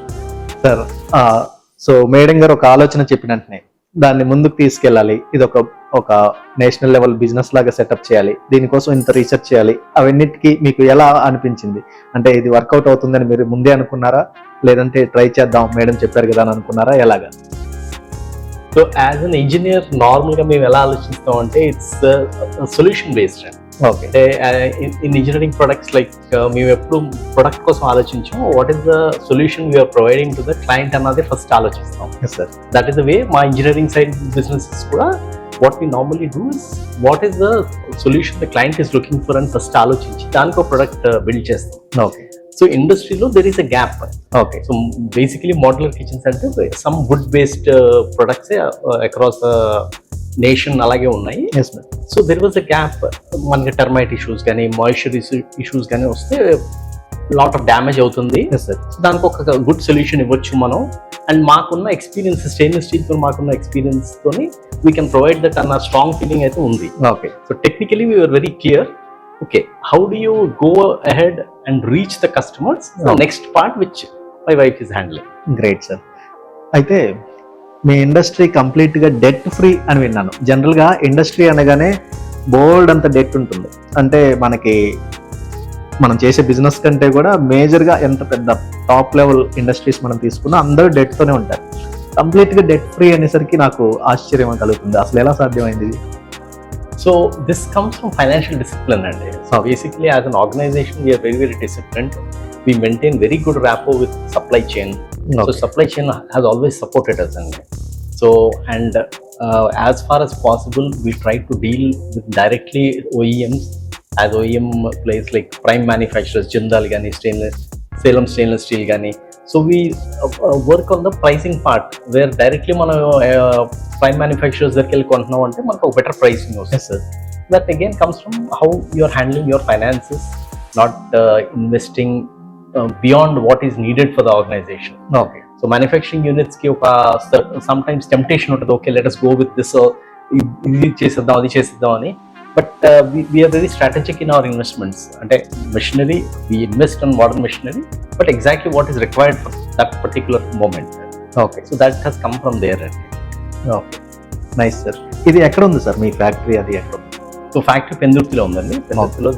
So madam గారు ఒక ఆలోచన చెప్పిన వెంటనే దాన్ని ముందుకు తీసుకెళ్ళాలి, ఇది ఒక నేషనల్ లెవెల్ బిజినెస్ లాగా సెటప్ చేయాలి, దీనికోసం ఇంత రీసెర్చ్ చేయాలి, అవన్నిటికీ మీకు ఎలా అనిపించింది? అంటే ఇది వర్కౌట్ అవుతుందని మీరు ముందే అనుకున్నారా, లేదంటే ట్రై చేద్దాం మేడం చెప్పారు కదా అని అనుకున్నారా, ఎలాగా? సో యాజ్ అన్ ఇంజనీర్ నార్మల్గా మేము ఎలా ఆలోచిస్తాం అంటే ఇట్స్ సొల్యూషన్ బేస్డ్ అండి. ఓకే. అంటే ఇన్ ఇంజనీరింగ్ ప్రొడక్ట్స్ లైక్ మేము ఎప్పుడు ప్రొడక్ట్ కోసం ఆలోచించాం, what is the solution we're providing to the client అన్నది ఫస్ట్ ఆలోచిస్తాం. Sir that is the way మా ఇంజనీరింగ్ సైడ్ బిజినెసెస్ కూడా what we normally do is what is the solution the client is looking for అని first ఆలోచించి దానికి ఒక product build చేస్తాం. Okay. So ఇండస్ట్రీలో there is a gap. Okay. So basically modular kitchens అంటే some wood based products across nation అలాగే ఉన్నాయి. Yes ma'am. So there was a gap. మనకి టర్మైట్ ఇష్యూస్ కానీ మాయిశ్చర్ ఇష్యూస్ కానీ వస్తే లాట్ ఆఫ్ డ్యామేజ్ అవుతుంది. Yes sir. దానికి ఒక గుడ్ సొల్యూషన్ ఇవ్వచ్చు మనం. అండ్ మాకున్న ఎక్స్పీరియన్స్ స్టెయిన్లెస్ స్టీల్తో మాకున్న ఎక్స్పీరియన్స్ తోని వీ కెన్ ప్రొవైడ్ దట్ అన్న స్ట్రాంగ్ ఫీలింగ్ అయితే ఉంది. Okay. So technically we're very clear. Okay, how do you go ahead and reach the customers? The next part which my wife is handling. Great sir. అయితే మీ industry complete గా debt free అని విన్నాను. General గా industry అనగానే బోల్డ్ అంత debt ఉంటుంది. అంటే మనం చేసే బిజినెస్ కంటే కూడా మేజర్ గా ఎంత పెద్ద టాప్ లెవెల్ ఇండస్ట్రీస్ మనం తీసుకున్నా అందరూ డెట్ తోనే ఉంటారు. కంప్లీట్ గా డెట్ ఫ్రీ అనేసరికి నాకు ఆశ్చర్యం కలుగుతుంది. అసలు ఎలా సాధ్యమైంది? So this comes from financial discipline and so basically as an organization we are very very disciplined. We maintain very good rapport with supply chain. Okay. So supply chain has always supported us and so and as far as possible we try to deal with directly OEMs as OEM players like prime manufacturers Jindal gani Salem stainless steel gani. So we work on the pricing part where directly మనం prime manufacturers దగ్గరికి వెళ్ళి కొంటున్నాం అంటే మనకు ఒక better pricing వస్తుంది. That again comes from how you are handling your finances, not investing beyond what is needed for the organization. Okay. So manufacturing units కి ఒక sometimes temptation ఉంటుంది, okay let us go with this, ఇది చేసేద్దాం అది చేసేద్దాం అని. But we are very strategic in our investments. అంటే machinery, we invest in modern machinery, but exactly what is required for that particular moment. Okay. So that has come from there. Okay. Nice sir. ఇది ఎక్కడ ఉంది sir మీ factory? అది ఎక్కడ ఉంది? So factory పెందుర్తిలో ఉందండి. పెందుర్తిలో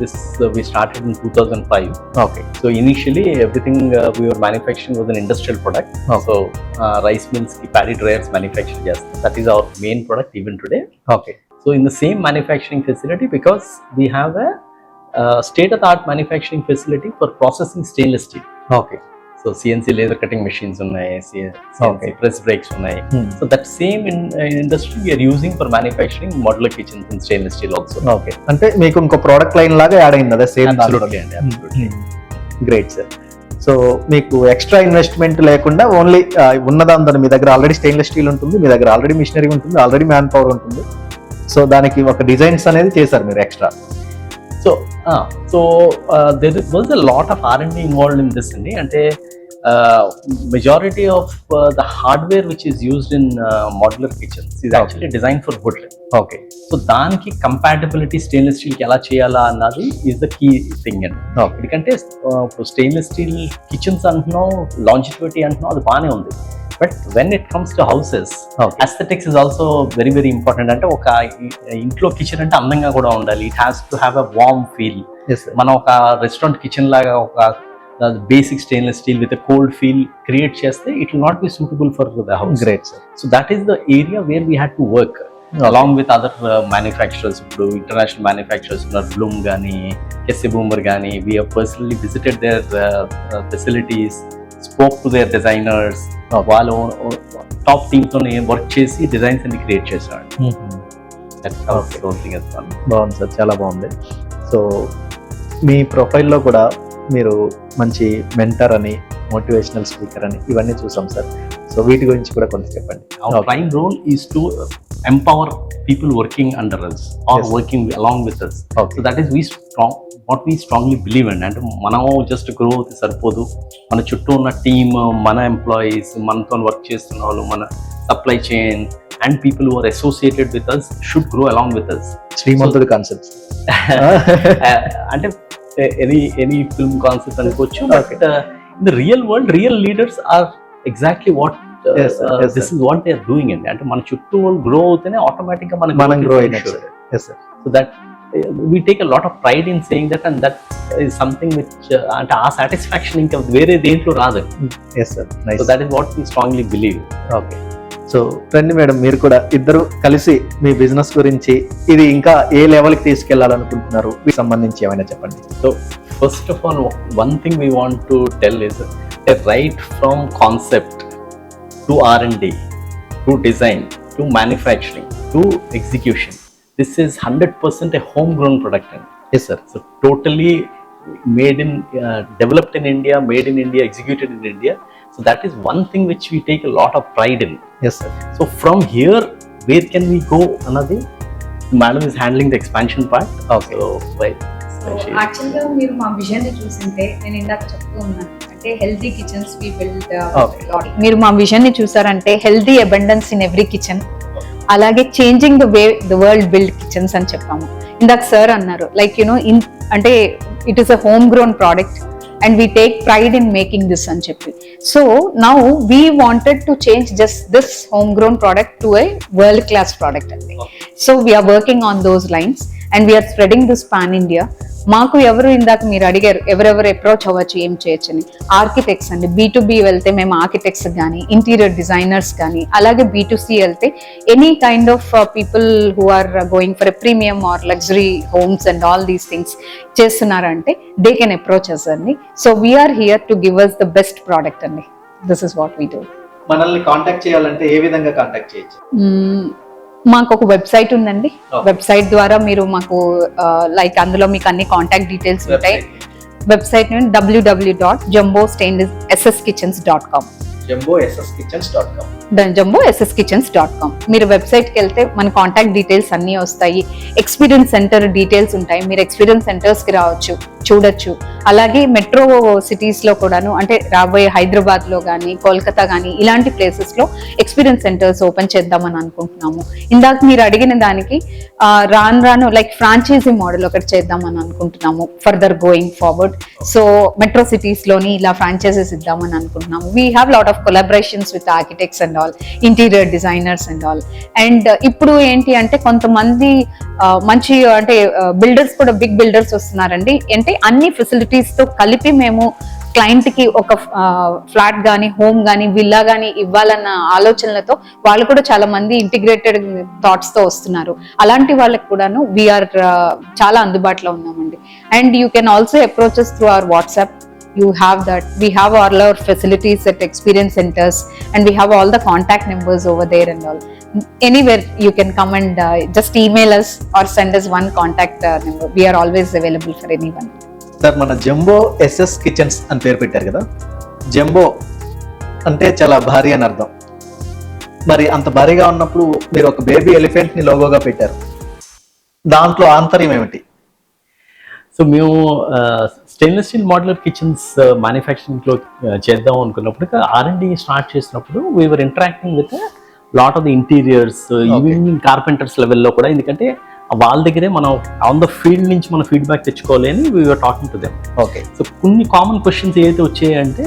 we started in 2005. Okay. So initially everything we were manufacturing was an industrial product. So rice mills ki paddy dryers manufacture chestam. That is our main product even today. Okay. So in the same manufacturing facility, because we have a state of the art manufacturing facility for processing stainless steel. Okay. So CNC laser cutting machines ఉన్నాయి, CNC Okay. press brakes ఉన్నాయి. So that same industry we are using for manufacturing modular kitchens in stainless steel also. Okay. అంటే మీకు ఇంకో product line లాగా add అయింది అదే same. Absolutely అండి, absolutely. Great sir. So మీకు ఎక్స్ట్రా ఇన్వెస్ట్మెంట్ లేకుండా ఓన్లీ ఉన్నదాంతో మీ దగ్గర ఆల్రెడీ స్టెయిన్లెస్ స్టీల్ ఉంటుంది, మీ దగ్గర ఆల్రెడీ మిషనరీ ఉంటుంది, ఆల్రెడీ మ్యాన్ పవర్ ఉంటుంది. సో దానికి ఒక డిజైన్స్ అనేది చేశారు మీరు extra. So there was a lot of R&D involved in this అండి. అంటే majority of the hardware which is used in modular kitchens is actually designed for wood. Okay. So దానికి compatibility stainless స్టీల్కి ఎలా చేయాలా అన్నది is the key thing అండి. ఎందుకంటే ఇప్పుడు stainless steel kitchens అంటున్నాం, లాంజిటివిటీ అంటున్నాం, అది బాగానే ఉంది. But when it comes to houses, aesthetics is also very very important. అంటే ఒక ఇంట్లో కిచెన్ అంటే అందంగా కూడా ఉండాలి. It has to have a warm feel. మనం ఒక రెస్టారెంట్ కిచెన్ లాగా ఒక basic stainless steel with cold feel create చేస్తే it will not be suitable for the house. Great sir. So that is the area where we had to work along with other manufacturers. ఇప్పుడు international manufacturers ఉన్నారు, Bloom కానీ Kesse Boomer కానీ. We have personally visited their facilities, spoke to their designers. వాళ్ళు top టీమ్తోనే work చేసి designs అన్ని create చేశారు. బాగుంది sir, చాలా బాగుంది. సో మీ ప్రొఫైల్లో కూడా మీరు మంచి మెంటర్ అని, మోటివేషనల్ స్పీకర్ అని ఇవన్నీ చూసాం సార్. సో వీటి గురించి కూడా కొంత చెప్పండి. Our prime role is to empower people working under us or working along with us. So that is what we strongly believe in. అంటే మనం జస్ట్ గ్రో అవుతే సరిపోదు, మన చుట్టూ ఉన్న టీమ్, మన ఎంప్లాయీస్, మనతో వర్క్ చేస్తున్న వాళ్ళు, మన supply chain and people who are associated with us should grow along with us. శ్రీమంతుడి కాన్సెప్ట్స్ అంటే ఎనీ ఫిల్మ్ కాన్సెప్ట్ అనుకోవచ్చు. But in the real world real leaders are exactly what this is what they are doing అండి. అంటే మన చుట్టూ వాళ్ళు grow అవుతేనే automatic గా మనం గ్రో అయినట్టు. So that we take a lot of pride in saying that, and that is something which అంటే ఆ సాటిస్ఫాక్షన్ ఇంకా వేరే దేంట్లో రాదు. yes sir, nice. So that is what we strongly believe. Okay. So రండి మేడం, మీరు కూడా ఇద్దరు కలిసి మీ బిజినెస్ గురించి ఇది ఇంకా ఏ లెవెల్కి తీసుకెళ్లాలనుకుంటున్నారు, వీటికి సంబంధించి ఏమైనా చెప్పండి. So first of all, one thing we want to tell is that right from concept to R&D, to design, to manufacturing, to execution, this is 100% a homegrown product. Yes sir. So totally made in, developed in India, made in India, executed in India. So that is one thing which we take a lot of pride in. Yes sir. So from here, where can we go? Another, madam is handling the expansion part. Okay. So right. యాక్చువల్గా మీరు మా vision ని చూసింటే, నేను ఇందాక చెప్తూ ఉన్నాను అంటే healthy kitchens we build. మీరు మా విజన్ ని చూసారంటే healthy abundance in every kitchen, అలాగే changing the way the world build kitchens అని చెప్పాము. ఇందాక సార్ అన్నారు లైక్ అంటే it is a home grown product and we take pride in making this అని చెప్పి. So now we wanted to change just this homegrown product to a world class product అండి. So we are working on those lines and we are spreading this pan India. మాకు ఎవరు ఇందాక మీరు అడిగారు ఎవరెవరు approach అవ్వచ్చు, ఏం చేయొచ్చని. ఆర్కిటెక్ట్స్ అండి, B2B వెళ్తే మేము ఆర్కిటెక్ట్స్ కానీ, ఇంటీరియర్ డిజైనర్స్ కానీ, అలాగే B2C వెళ్తే any kind of people who are going for a premium or luxury homes and all these things చేస్తున్నారంటే దే కెన్ అప్రోచ్ అస్ అండి. So we are here to give us the best product అండి. This is what we do. మనల్ని contact చేయాలంటే ఏ విధంగా contact చేయొచ్చు? మాకు ఒక వెబ్సైట్ ఉందండి. వెబ్సైట్ ద్వారా మీరు మాకు లైక్ అందులో మీకు అన్ని కాంటాక్ట్ డీటెయిల్స్ ఉంటాయి. వెబ్సైట్ నుండి www.jumbostainlesskitchens.com. jumbossskitchens.com. మీరు వెబ్సైట్కి వెళ్తే మన కాంటాక్ట్ డీటెయిల్స్ అన్నీ వస్తాయి. ఎక్స్పీరియన్స్ సెంటర్ డీటెయిల్స్ ఉంటాయి. మీరు ఎక్స్పీరియన్స్ సెంటర్స్కి రావచ్చు, చూడొచ్చు. అలాగే మెట్రో సిటీస్లో కూడాను, అంటే రాబోయే హైదరాబాద్లో కానీ, కోల్కతా కానీ ఇలాంటి ప్లేసెస్లో ఎక్స్పీరియన్స్ సెంటర్స్ ఓపెన్ చేద్దామని అనుకుంటున్నాము. ఇందాక మీరు అడిగిన దానికి రాను లైక్ ఫ్రాంచైజీ మోడల్ ఒకటి చేద్దామని అనుకుంటున్నాము further going forward. So metro సిటీస్లోని ఇలా ఫ్రాంచైజెస్ ఇద్దామని అనుకుంటున్నాము. We have lot of collaborations with architects and all, interior designers and all. And ఇప్పుడు ఏంటి అంటే కొంతమంది మంచి అంటే బిల్డర్స్ కూడా బిగ్ బిల్డర్స్ వస్తున్నారండి. అంటే అన్ని ఫెసిలిటీస్ తో కలిపి మేము క్లయింట్ కి ఒక ఫ్లాట్ గానీ, హోమ్ గానీ, విల్లా గానీ ఇవ్వాలన్న ఆలోచనలతో వాళ్ళు కూడా చాలా మంది ఇంటిగ్రేటెడ్ థాట్స్ తో వస్తున్నారు. అలాంటి వాళ్ళకి కూడాను వీఆర్ చాలా అందుబాటులో ఉన్నామండి. And you can also approaches through our WhatsApp. You have that. We have all our facilities at experience centers, and we have all the contact numbers over there and all. Anywhere you can come and just email us or send us one contact number. We are always available for anyone. Sir, మన jumbo SS kitchens అని పేరు పెట్టారు కదా. Jumbo అంటే చాలా భారీ అని అర్థం. మరి అంత భారీగా ఉన్నప్పుడు మీరు ఒక బేబీ ఎలిఫెంట్ ని లోగోగా పెట్టారు. దాంట్లో ఆంతర్యం ఏమిటి? సో మేము స్టెయిన్లెస్ స్టీల్ మోడ్యులర్ కిచెన్స్ మ్యానుఫ్యాక్చరింగ్లో చేద్దాం అనుకున్నప్పుడు R&D స్టార్ట్ చేసినప్పుడు we're interacting with lot of the interiors, even carpenters లెవెల్లో కూడా. ఎందుకంటే వాళ్ళ దగ్గరే మనం ఆన్ ద ఫీల్డ్ నుంచి మన ఫీడ్బ్యాక్ తెచ్చుకోవాలి అని we're talking to them. Okay. So కొన్ని కామన్ క్వశ్చన్స్ ఏదైతే వచ్చాయంటే,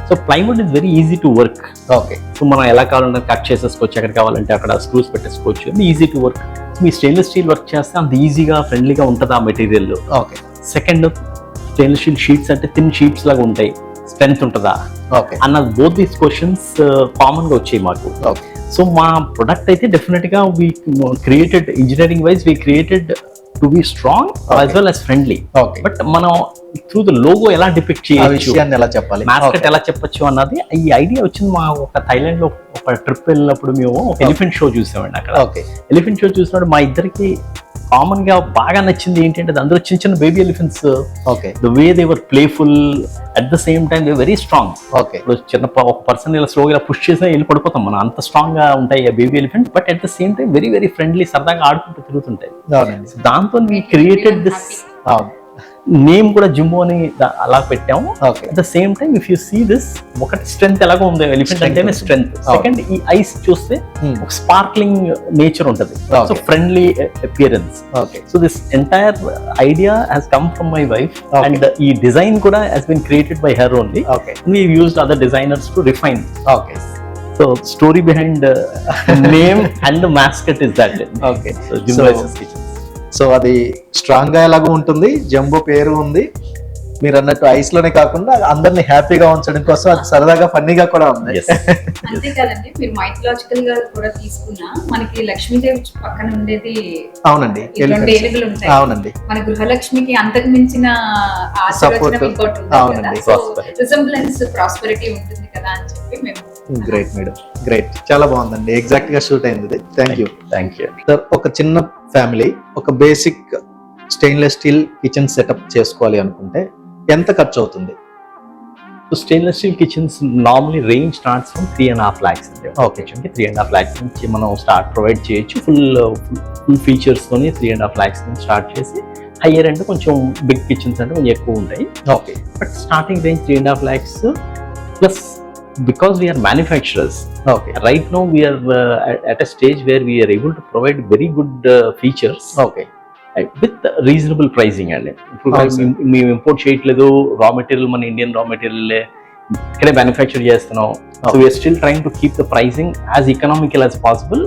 so plywood is very easy to work. Okay. So మనం ఎలా కావాలంటే కట్ చేసేసుకోవచ్చు, ఎక్కడ కావాలంటే అక్కడ స్క్రూస్ పెట్టేసుకోవచ్చు, easy to work. Me stainless steel work చేస్తే అంత ఈజీగా ఫ్రెండ్లీగా ఉంటుంది ఆ material. Okay. Second, stainless steel sheets అంటే థిన్ షీట్స్ లాగా ఉంటాయి, స్ట్రెంత్ ఉంటుందా ఓకే అన్నది బోత్ దీస్ క్వశ్చన్స్ కామన్గా వచ్చాయి మాకు. ఓకే. సో మా ప్రొడక్ట్ అయితే డెఫినెట్గా we created engineering wise we created to be strong as well as friendly. Okay. But మనం త్రూ ద లోగో ఎలా డిపిక్ట్ చేయొచ్చు, ఎలా చెప్పాలి, మాస్కట్ ఎలా చెప్పొచ్చు అన్నది ఈ ఐడియా వచ్చింది. మా ఒక థైలాండ్ లో ఒక ట్రిప్ వెళ్ళినప్పుడు మేము ఒక ఎలిఫెంట్ షో చూసామండి అక్కడ. ఓకే. ఎలిఫెంట్ షో చూసినప్పుడు మా ఇద్దరికి కామన్ గా బాగా నచ్చింది ఏంటంటే అందులో చిన్న చిన్న baby elephants. Okay. The way they were playful, at the same time they very strong. Okay. ఇప్పుడు చిన్న ఒక పర్సన్ ఇలా స్లోగా ఇలా పుష్ చేసినా వెళ్ళి పడిపోతాం మనం, అంత స్ట్రాంగ్ గా ఉంటాయి ఆ baby elephant. But at the same time very very friendly, సరదాగా ఆడుకుంటూ తిరుగుతుంటాయి. దాంతో వీ క్రియేటెడ్ దిస్ నేమ్ కూడా జింబో అని అలా పెట్టాము. At the same time if you see this, ఒకటి స్ట్రెంత్ ఎలాగో ఉంది ఎలిఫెంట్ అంటేనే స్ట్రెంత్. సెకండ్, ఈ ఐస్ చూస్తే ఒక స్పార్క్లింగ్ నేచర్ ఉంటుంది, so friendly appearance. So this entire idea has come from my wife, and ఈ డిజైన్ కూడా has been created by her only. We used other designers to refine. So story behind name and the mascot is that. Okay. So Jimbo SS Kitchen. So అది strong గా ఎలాగో ఉంటుంది, jumbo పేరు ఉంది. మీరు అన్నట్టు ఐస్ లోనే కాకుండా అందరిని హ్యాపీగా ఉంచడం కోసం అది సరదాగా ఫన్నీగా కూడా ఉంది. అంతేకాదండి, మీరు మైథలాజికల్ గా కూడా తీసుకున్నా మనకి లక్ష్మీదేవి పక్కన ఉండేది. అవునండి, ఏనుగులు ఉంటాయి. అవునండి, మన గృహలక్ష్మికి అంతకు మించిన ఆశీర్వచనం ఇంకోటి ఉంటుంది, రిజెంబ్లెన్స్ ప్రాస్పెరిటీ ఉంటుంది కదా అని చెప్పి మేము. గ్రేట్ మేడం, గ్రేట్, చాలా బాగుందండి, ఎగ్జాక్ట్ గా షూట్ అయింది. Thank you. సార్, ఒక చిన్న ఫ్యామిలీ ఒక basic stainless steel kitchen setup చేసుకోవాలి అనుకుంటే ఎంత ఖర్చు అవుతుంది? So stainless steel kitchens normally range starts from 3.5 lakhs అండి. ఓకే. 3.5 lakhs నుంచి మనం స్టార్ట్ ప్రొవైడ్ చేయొచ్చు. ఫుల్ ఫీచర్స్ తోని 3.5 lakhs నుంచి స్టార్ట్ చేసి హయ్యర్ అంటే కొంచెం బిగ్ కిచెన్స్ అంటే కొంచెం ఎక్కువ ఉంటాయి. Okay. But starting range 3.5 lakhs plus. Because we are manufacturers, okay, right now we are at a stage where we are able to provide very good features, okay, with reasonable pricing. And we import చేయట్లేదు, raw material మన Indian raw material ఇక్కడే manufacture చేస్తున్నాం. So we're still trying to keep the pricing as economical as possible.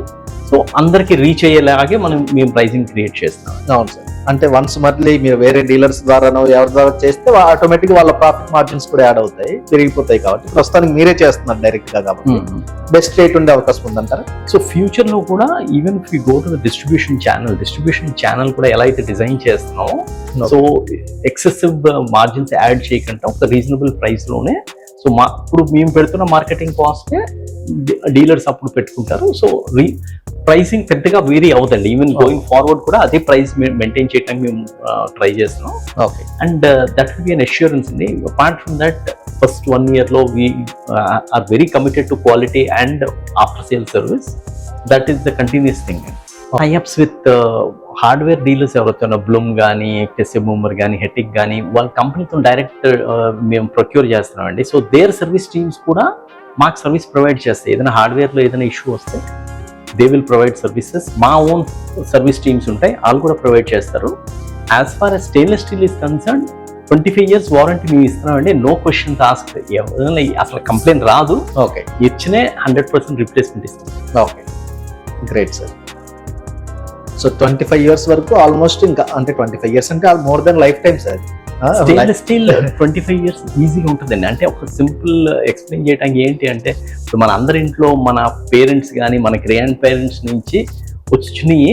So అందరికి reach అయ్యేలాగే మేము pricing create చేస్తున్నాం. అవును sir. అంటే వన్స్ మళ్ళీ మీరు వేరే డీలర్స్ ద్వారానో ఎవరి ద్వారా చేస్తే ఆటోమేటిక్ వాళ్ళ ప్రాఫిట్ మార్జిన్స్ కూడా యాడ్ అవుతాయి, పెరిగిపోతాయి. కాబట్టి ప్రస్తుతానికి మీరే చేస్తున్నారు డైరెక్ట్ గా, కాబట్టి బెస్ట్ రేట్ ఉండే అవకాశం ఉందంటారా? సో ఫ్యూచర్ లో కూడా even if you go to the distribution channel కూడా ఎలా అయితే డిజైన్ చేస్తున్నామో, సో ఎక్సెసివ్ మార్జిన్స్ యాడ్ చేయకుండా ఒక రీజనబుల్ ప్రైస్ లోనే. సో ఇప్పుడు మేము పెడుతున్న మార్కెటింగ్ కాస్ట్ డీలర్స్ అప్పుడు పెట్టుకుంటారు. సో ప్రైసింగ్ పెద్దగా వేరీ అవుతుంది. ఈవెన్ గోయింగ్ ఫార్వర్డ్ కూడా అదే ప్రైస్ మెయింటైన్ చేయడానికి మేము ట్రై చేస్తున్నాం. Okay. And that will be an assurance అండి. Apart from that, first 1 year లో we are very committed to quality and after sale service. That is the continuous thing. Tie ups with hardware dealers ఎవరైతే Blum కానీ, Kessebohmer కానీ, హెటిక్ కానీ, వాళ్ళ కంపెనీతో direct మేము procure చేస్తున్నామండి. సో దేర్ సర్వీస్ టీమ్స్ కూడా మాకు సర్వీస్ ప్రొవైడ్ చేస్తాయి. ఏదైనా హార్డ్వేర్లో ఏదైనా ఇష్యూ వస్తే దే విల్ ప్రొవైడ్ సర్వీసెస్. మా ఓన్ సర్వీస్ టీమ్స్ ఉంటాయి, వాళ్ళు కూడా ప్రొవైడ్ చేస్తారు. As far as stainless steel is concern, 25 years warranty మేము ఇస్తున్నామండి, నో క్వశ్చన్స్ ఆస్క్, అసలు కంప్లైంట్ రాదు, ఓకే ఇచ్చినే 100% రిప్లేస్మెంట్ ఇస్తాం. Okay great sir. So 25 years వరకు ఆల్మోస్ట్, ఇంకా అంటే 25 years అంటే more than lifetime sir. Stainless steel 25 years ఈజీగా ఉంటుందండి. అంటే ఒక సింపుల్ ఎక్స్ప్లెయిన్ చేయడానికి ఏంటి అంటే, ఇప్పుడు మన అందరి ఇంట్లో మన పేరెంట్స్ కానీ మన గ్రాండ్ పేరెంట్స్ నుంచి వచ్చినాయి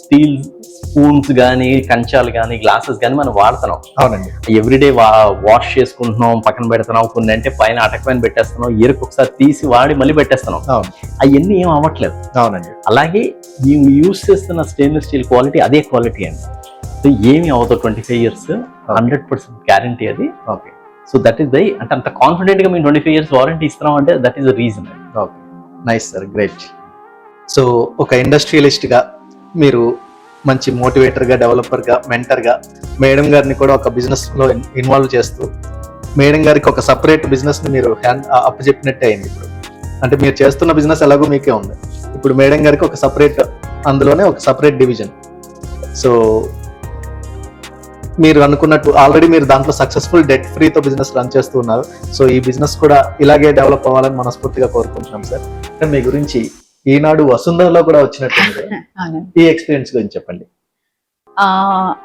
స్టీల్ స్పూన్స్ కానీ కంచాలు కానీ గ్లాసెస్ కానీ మనం వాడుతున్నాం. అవునండి. ఎవ్రీడే వాష్ చేసుకుంటున్నాం, పక్కన పెడుతున్నాం, కొన్ని అంటే పైన అటక పైన పెట్టేస్తున్నాం, ఇయర్కి ఒకసారి తీసి వాడి మళ్ళీ పెట్టేస్తున్నాం. అవును. అవన్నీ ఏం అవ్వట్లేదు. అవునండి. అలాగే మేము యూజ్ చేస్తున్న స్టెయిన్లెస్ స్టీల్ క్వాలిటీ అదే క్వాలిటీ అండి. సో ఏమి అవుతుంది 25 years 100% గ్యారంటీ అది. ఓకే. సో దట్ ఈస్ అంటే అంత కాన్ఫిడెంట్ గా మేము 25 years వారంటీ ఇస్తున్నాం అంటే that is the reason. Okay nice sir, great. So ఒక ఇండస్ట్రియలిస్ట్గా మీరు మంచి మోటివేటర్గా, డెవలపర్గా, మెంటర్గా మేడం గారిని కూడా ఒక బిజినెస్లో ఇన్వాల్వ్ చేస్తూ మేడం గారికి ఒక సపరేట్ బిజినెస్ని మీరు అప్పచెప్పినట్టే అయింది. ఇప్పుడు అంటే మీరు చేస్తున్న బిజినెస్ ఎలాగో మీకే ఉంది, ఇప్పుడు మేడం గారికి ఒక సపరేట్, అందులోనే ఒక సపరేట్ డివిజన్. సో మీరు అనుకున్నట్టు ఆల్రెడీ మీరు దాంట్లో సక్సెస్ఫుల్ డెట్ ఫ్రీతో బిజినెస్ రన్ చేస్తూ ఉన్నారు. సో ఈ బిజినెస్ కూడా ఇలాగే డెవలప్ అవ్వాలని మనస్ఫూర్తిగా కోరుకుంటున్నాం సార్. మీ గురించి ఈనాడు వసుంధరలో కూడా వచ్చినట్టు ఈ ఎక్స్పీరియన్స్ గురించి చెప్పండి.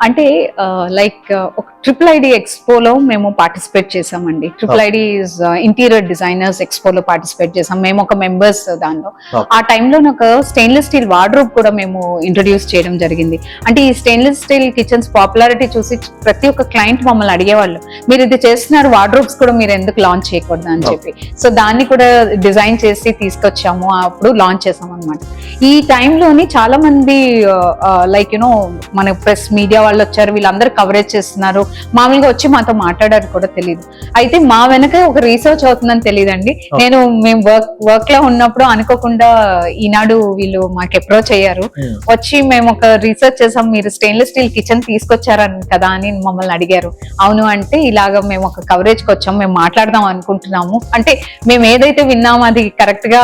అంటే లైక్ ఒక ట్రిపుల్ ఐడి ఎక్స్పోలో మేము పార్టిసిపేట్ చేసామండి. ట్రిపుల్ ఐడి ఇంటీరియర్ డిజైనర్స్ ఎక్స్పోలో పార్టిసిపేట్ చేసాం మేము, ఒక మెంబర్స్ దానిలో. ఆ టైంలో నాకు స్టెయిన్లెస్ స్టీల్ వార్డ్రోబ్ కూడా మేము ఇంట్రడ్యూస్ చేయడం జరిగింది. అంటే ఈ స్టెయిన్లెస్ స్టీల్ కిచెన్స్ పాపులారిటీ చూసి ప్రతి ఒక్క క్లయింట్ మమ్మల్ని అడిగేవాళ్ళు, మీరు ఇది చేస్తున్నారు, వార్డ్రోబ్స్ కూడా మీరు ఎందుకు లాంచ్ చేయకూడదు అని చెప్పి. సో దాన్ని కూడా డిజైన్ చేసి తీసుకొచ్చాము, అప్పుడు లాంచ్ చేసాం అనమాట. ఈ టైంలోని చాలా మంది లైక్ యునో మన ప్రెస్ మీడియా వాళ్ళు వచ్చారు, వీళ్ళందరూ కవరేజ్ చేస్తున్నారు, మామూలుగా వచ్చి మాతో మాట్లాడారు కూడా తెలియదు. అయితే మా వెనక ఒక రీసెర్చ్ అవుతుందని తెలియదండి. మేము వర్క్ లో ఉన్నప్పుడు అనుకోకుండా ఈనాడు వీళ్ళు మాకు అప్రోచ్ అయ్యారు, వచ్చి మేము ఒక రీసెర్చ్ చేసాం, మీరు స్టెయిన్లెస్ స్టీల్ కిచెన్ తీసుకొచ్చారని కదా అని మమ్మల్ని అడిగారు. అవును అంటే, ఇలాగ మేము ఒక కవరేజ్కి వచ్చాం, మేము మాట్లాడదాం అనుకుంటున్నాము, అంటే మేము ఏదైతే విన్నామో అది కరెక్ట్ గా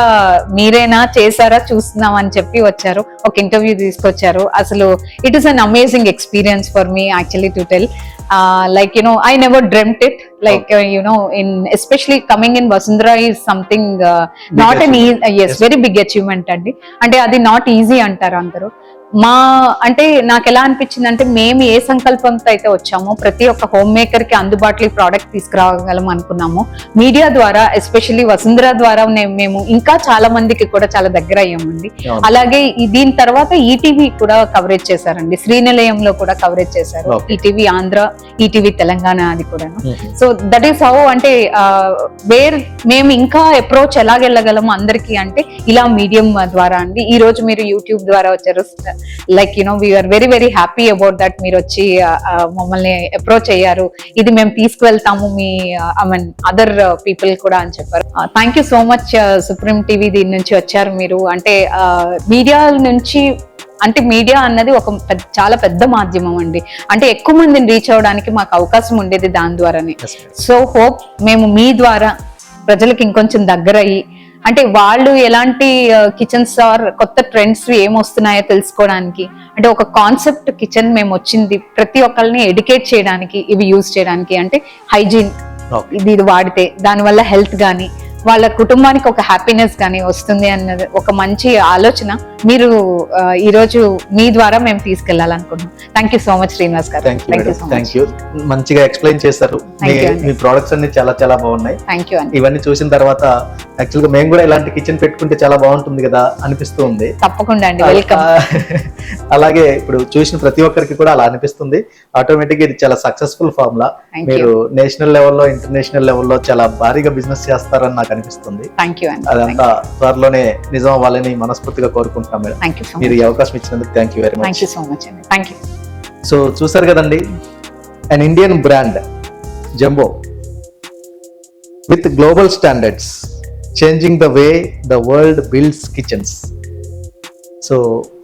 మీరేనా చేశారా చూస్తున్నాం అని చెప్పి వచ్చారు, ఒక ఇంటర్వ్యూ తీసుకొచ్చారు. అసలు it is an amazing experience for me actually to tell. Like you know, I never dreamt it, like you know, in especially coming in Vasundhara is something not an easy, yes, very big achievement andi. Ante adi not easy antaru andaru. మా అంటే నాకు ఎలా అనిపించింది అంటే, మేము ఏ సంకల్పంతో అయితే వచ్చామో ప్రతి ఒక్క హోమ్ మేకర్ కి అందుబాటులో ఈ ప్రోడక్ట్ తీసుకురాగలం అనుకున్నాము. మీడియా ద్వారా, ఎస్పెషల్లీ వసుంధర ద్వారా మేము ఇంకా చాలా మందికి కూడా చాలా దగ్గర అయ్యామండి. అలాగే దీని తర్వాత ఈటీవీ కూడా కవరేజ్ చేశారండి, శ్రీనిలయంలో కూడా కవరేజ్ చేశారు, ఈటీవీ ఆంధ్ర, ఈటీవీ తెలంగాణ, అది కూడా. సో దట్ ఈస్ హౌ, అంటే మేము ఇంకా అప్రోచ్ ఎలాగెళ్ళగలము అందరికీ అంటే ఇలా మీడియం ద్వారా అండి. ఈ రోజు మీరు యూట్యూబ్ ద్వారా వచ్చారు, like you know we are very very happy about that. మీరు వచ్చి మమ్మల్ని అప్రోచ్ అయ్యారు, ఇది మేము తీసుకువెళ్తాము మీ ఐ మీన్ అదర్ పీపుల్ కూడా అని చెప్పారు. Thank you so much Supreme TV, దీని నుంచి వచ్చారు మీరు. అంటే మీడియా నుంచి, అంటే మీడియా అన్నది ఒక చాలా పెద్ద మాధ్యమం అండి, అంటే ఎక్కువ మందిని రీచ్ అవ్వడానికి మాకు అవకాశం ఉండేది దాని ద్వారానే. సో హోప్ మేము మీ ద్వారా ప్రజలకు ఇంకొంచెం దగ్గర అయ్యి, అంటే వాళ్ళు ఎలాంటి కిచెన్స్ ఆర్ కొత్త ట్రెండ్స్ ఏమొస్తున్నాయో తెలుసుకోవడానికి, అంటే ఒక కాన్సెప్ట్ కిచెన్ మేము వచ్చింది ప్రతి ఒక్కరిని ఎడ్యుకేట్ చేయడానికి, ఇవి యూజ్ చేయడానికి, అంటే హైజీన్, ఇది వాడితే దానివల్ల హెల్త్ కానీ వాళ్ళ కుటుంబానికి ఒక హ్యాపీనెస్ కానీ వస్తుంది అన్నది ఒక మంచి ఆలోచన మీరు ఈరోజు మీ ద్వారా మేము తీసుకెళ్లాలనుకుంటున్నాం. Thank you so much Srinivas గారు. థ్యాంక్ యూ, మంచిగా ఎక్స్ప్లెయిన్ చేశారు. మీ ప్రొడక్ట్స్ అన్ని చాలా చాలా బాగున్నాయి. థ్యాంక్ యూ అండి. ఇవన్నీ చూసిన తర్వాత యాక్చువల్ గా మేము కూడా ఇలాంటి కిచెన్ పెట్టుకుంటే చాలా బాగుంటుంది కదా అనిపిస్తూ ఉంది. తప్పకుండా అండి, వెల్కమ్. అలాగే ఇప్పుడు చూసిన ప్రతి ఒక్కరికి కూడా అలా అనిపిస్తుంది. ఆటోమేటిక్ ఇది చాలా సక్సెస్ఫుల్ ఫార్ములా. మీరు నేషనల్ లెవెల్లో, ఇంటర్నేషనల్ లెవెల్లో చాలా భారీగా బిజినెస్ చేస్తారని నాకు అనిపిస్తుంది. అదంతా త్వరలోనే నిజం అవ్వాలని మనస్ఫూర్తిగా కోరుకుంటున్నాం మేడం. మీరు ఈ అవకాశం ఇచ్చినందుకు thank you very much. So చూసారు కదండి, an Indian brand, Jumbo, with global standards, changing the way the world builds kitchens. So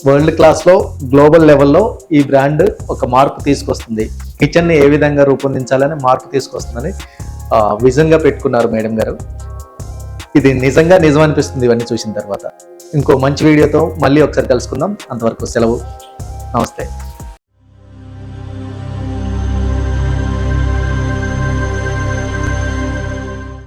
world క్లాస్లో, గ్లోబల్ లెవెల్లో ఈ బ్రాండ్ ఒక మార్పు తీసుకొస్తుంది, కిచెన్ని ఏ విధంగా రూపొందించాలని మార్పు తీసుకొస్తుందని విజన్గా పెట్టుకున్నారు మేడం గారు. ఇది నిజంగా నిజం అనిపిస్తుంది ఇవన్నీ చూసిన తర్వాత. ఇంకో మంచి వీడియోతో మళ్ళీ ఒకసారి కలుసుకుందాం. అంతవరకు సెలవు, నమస్తే.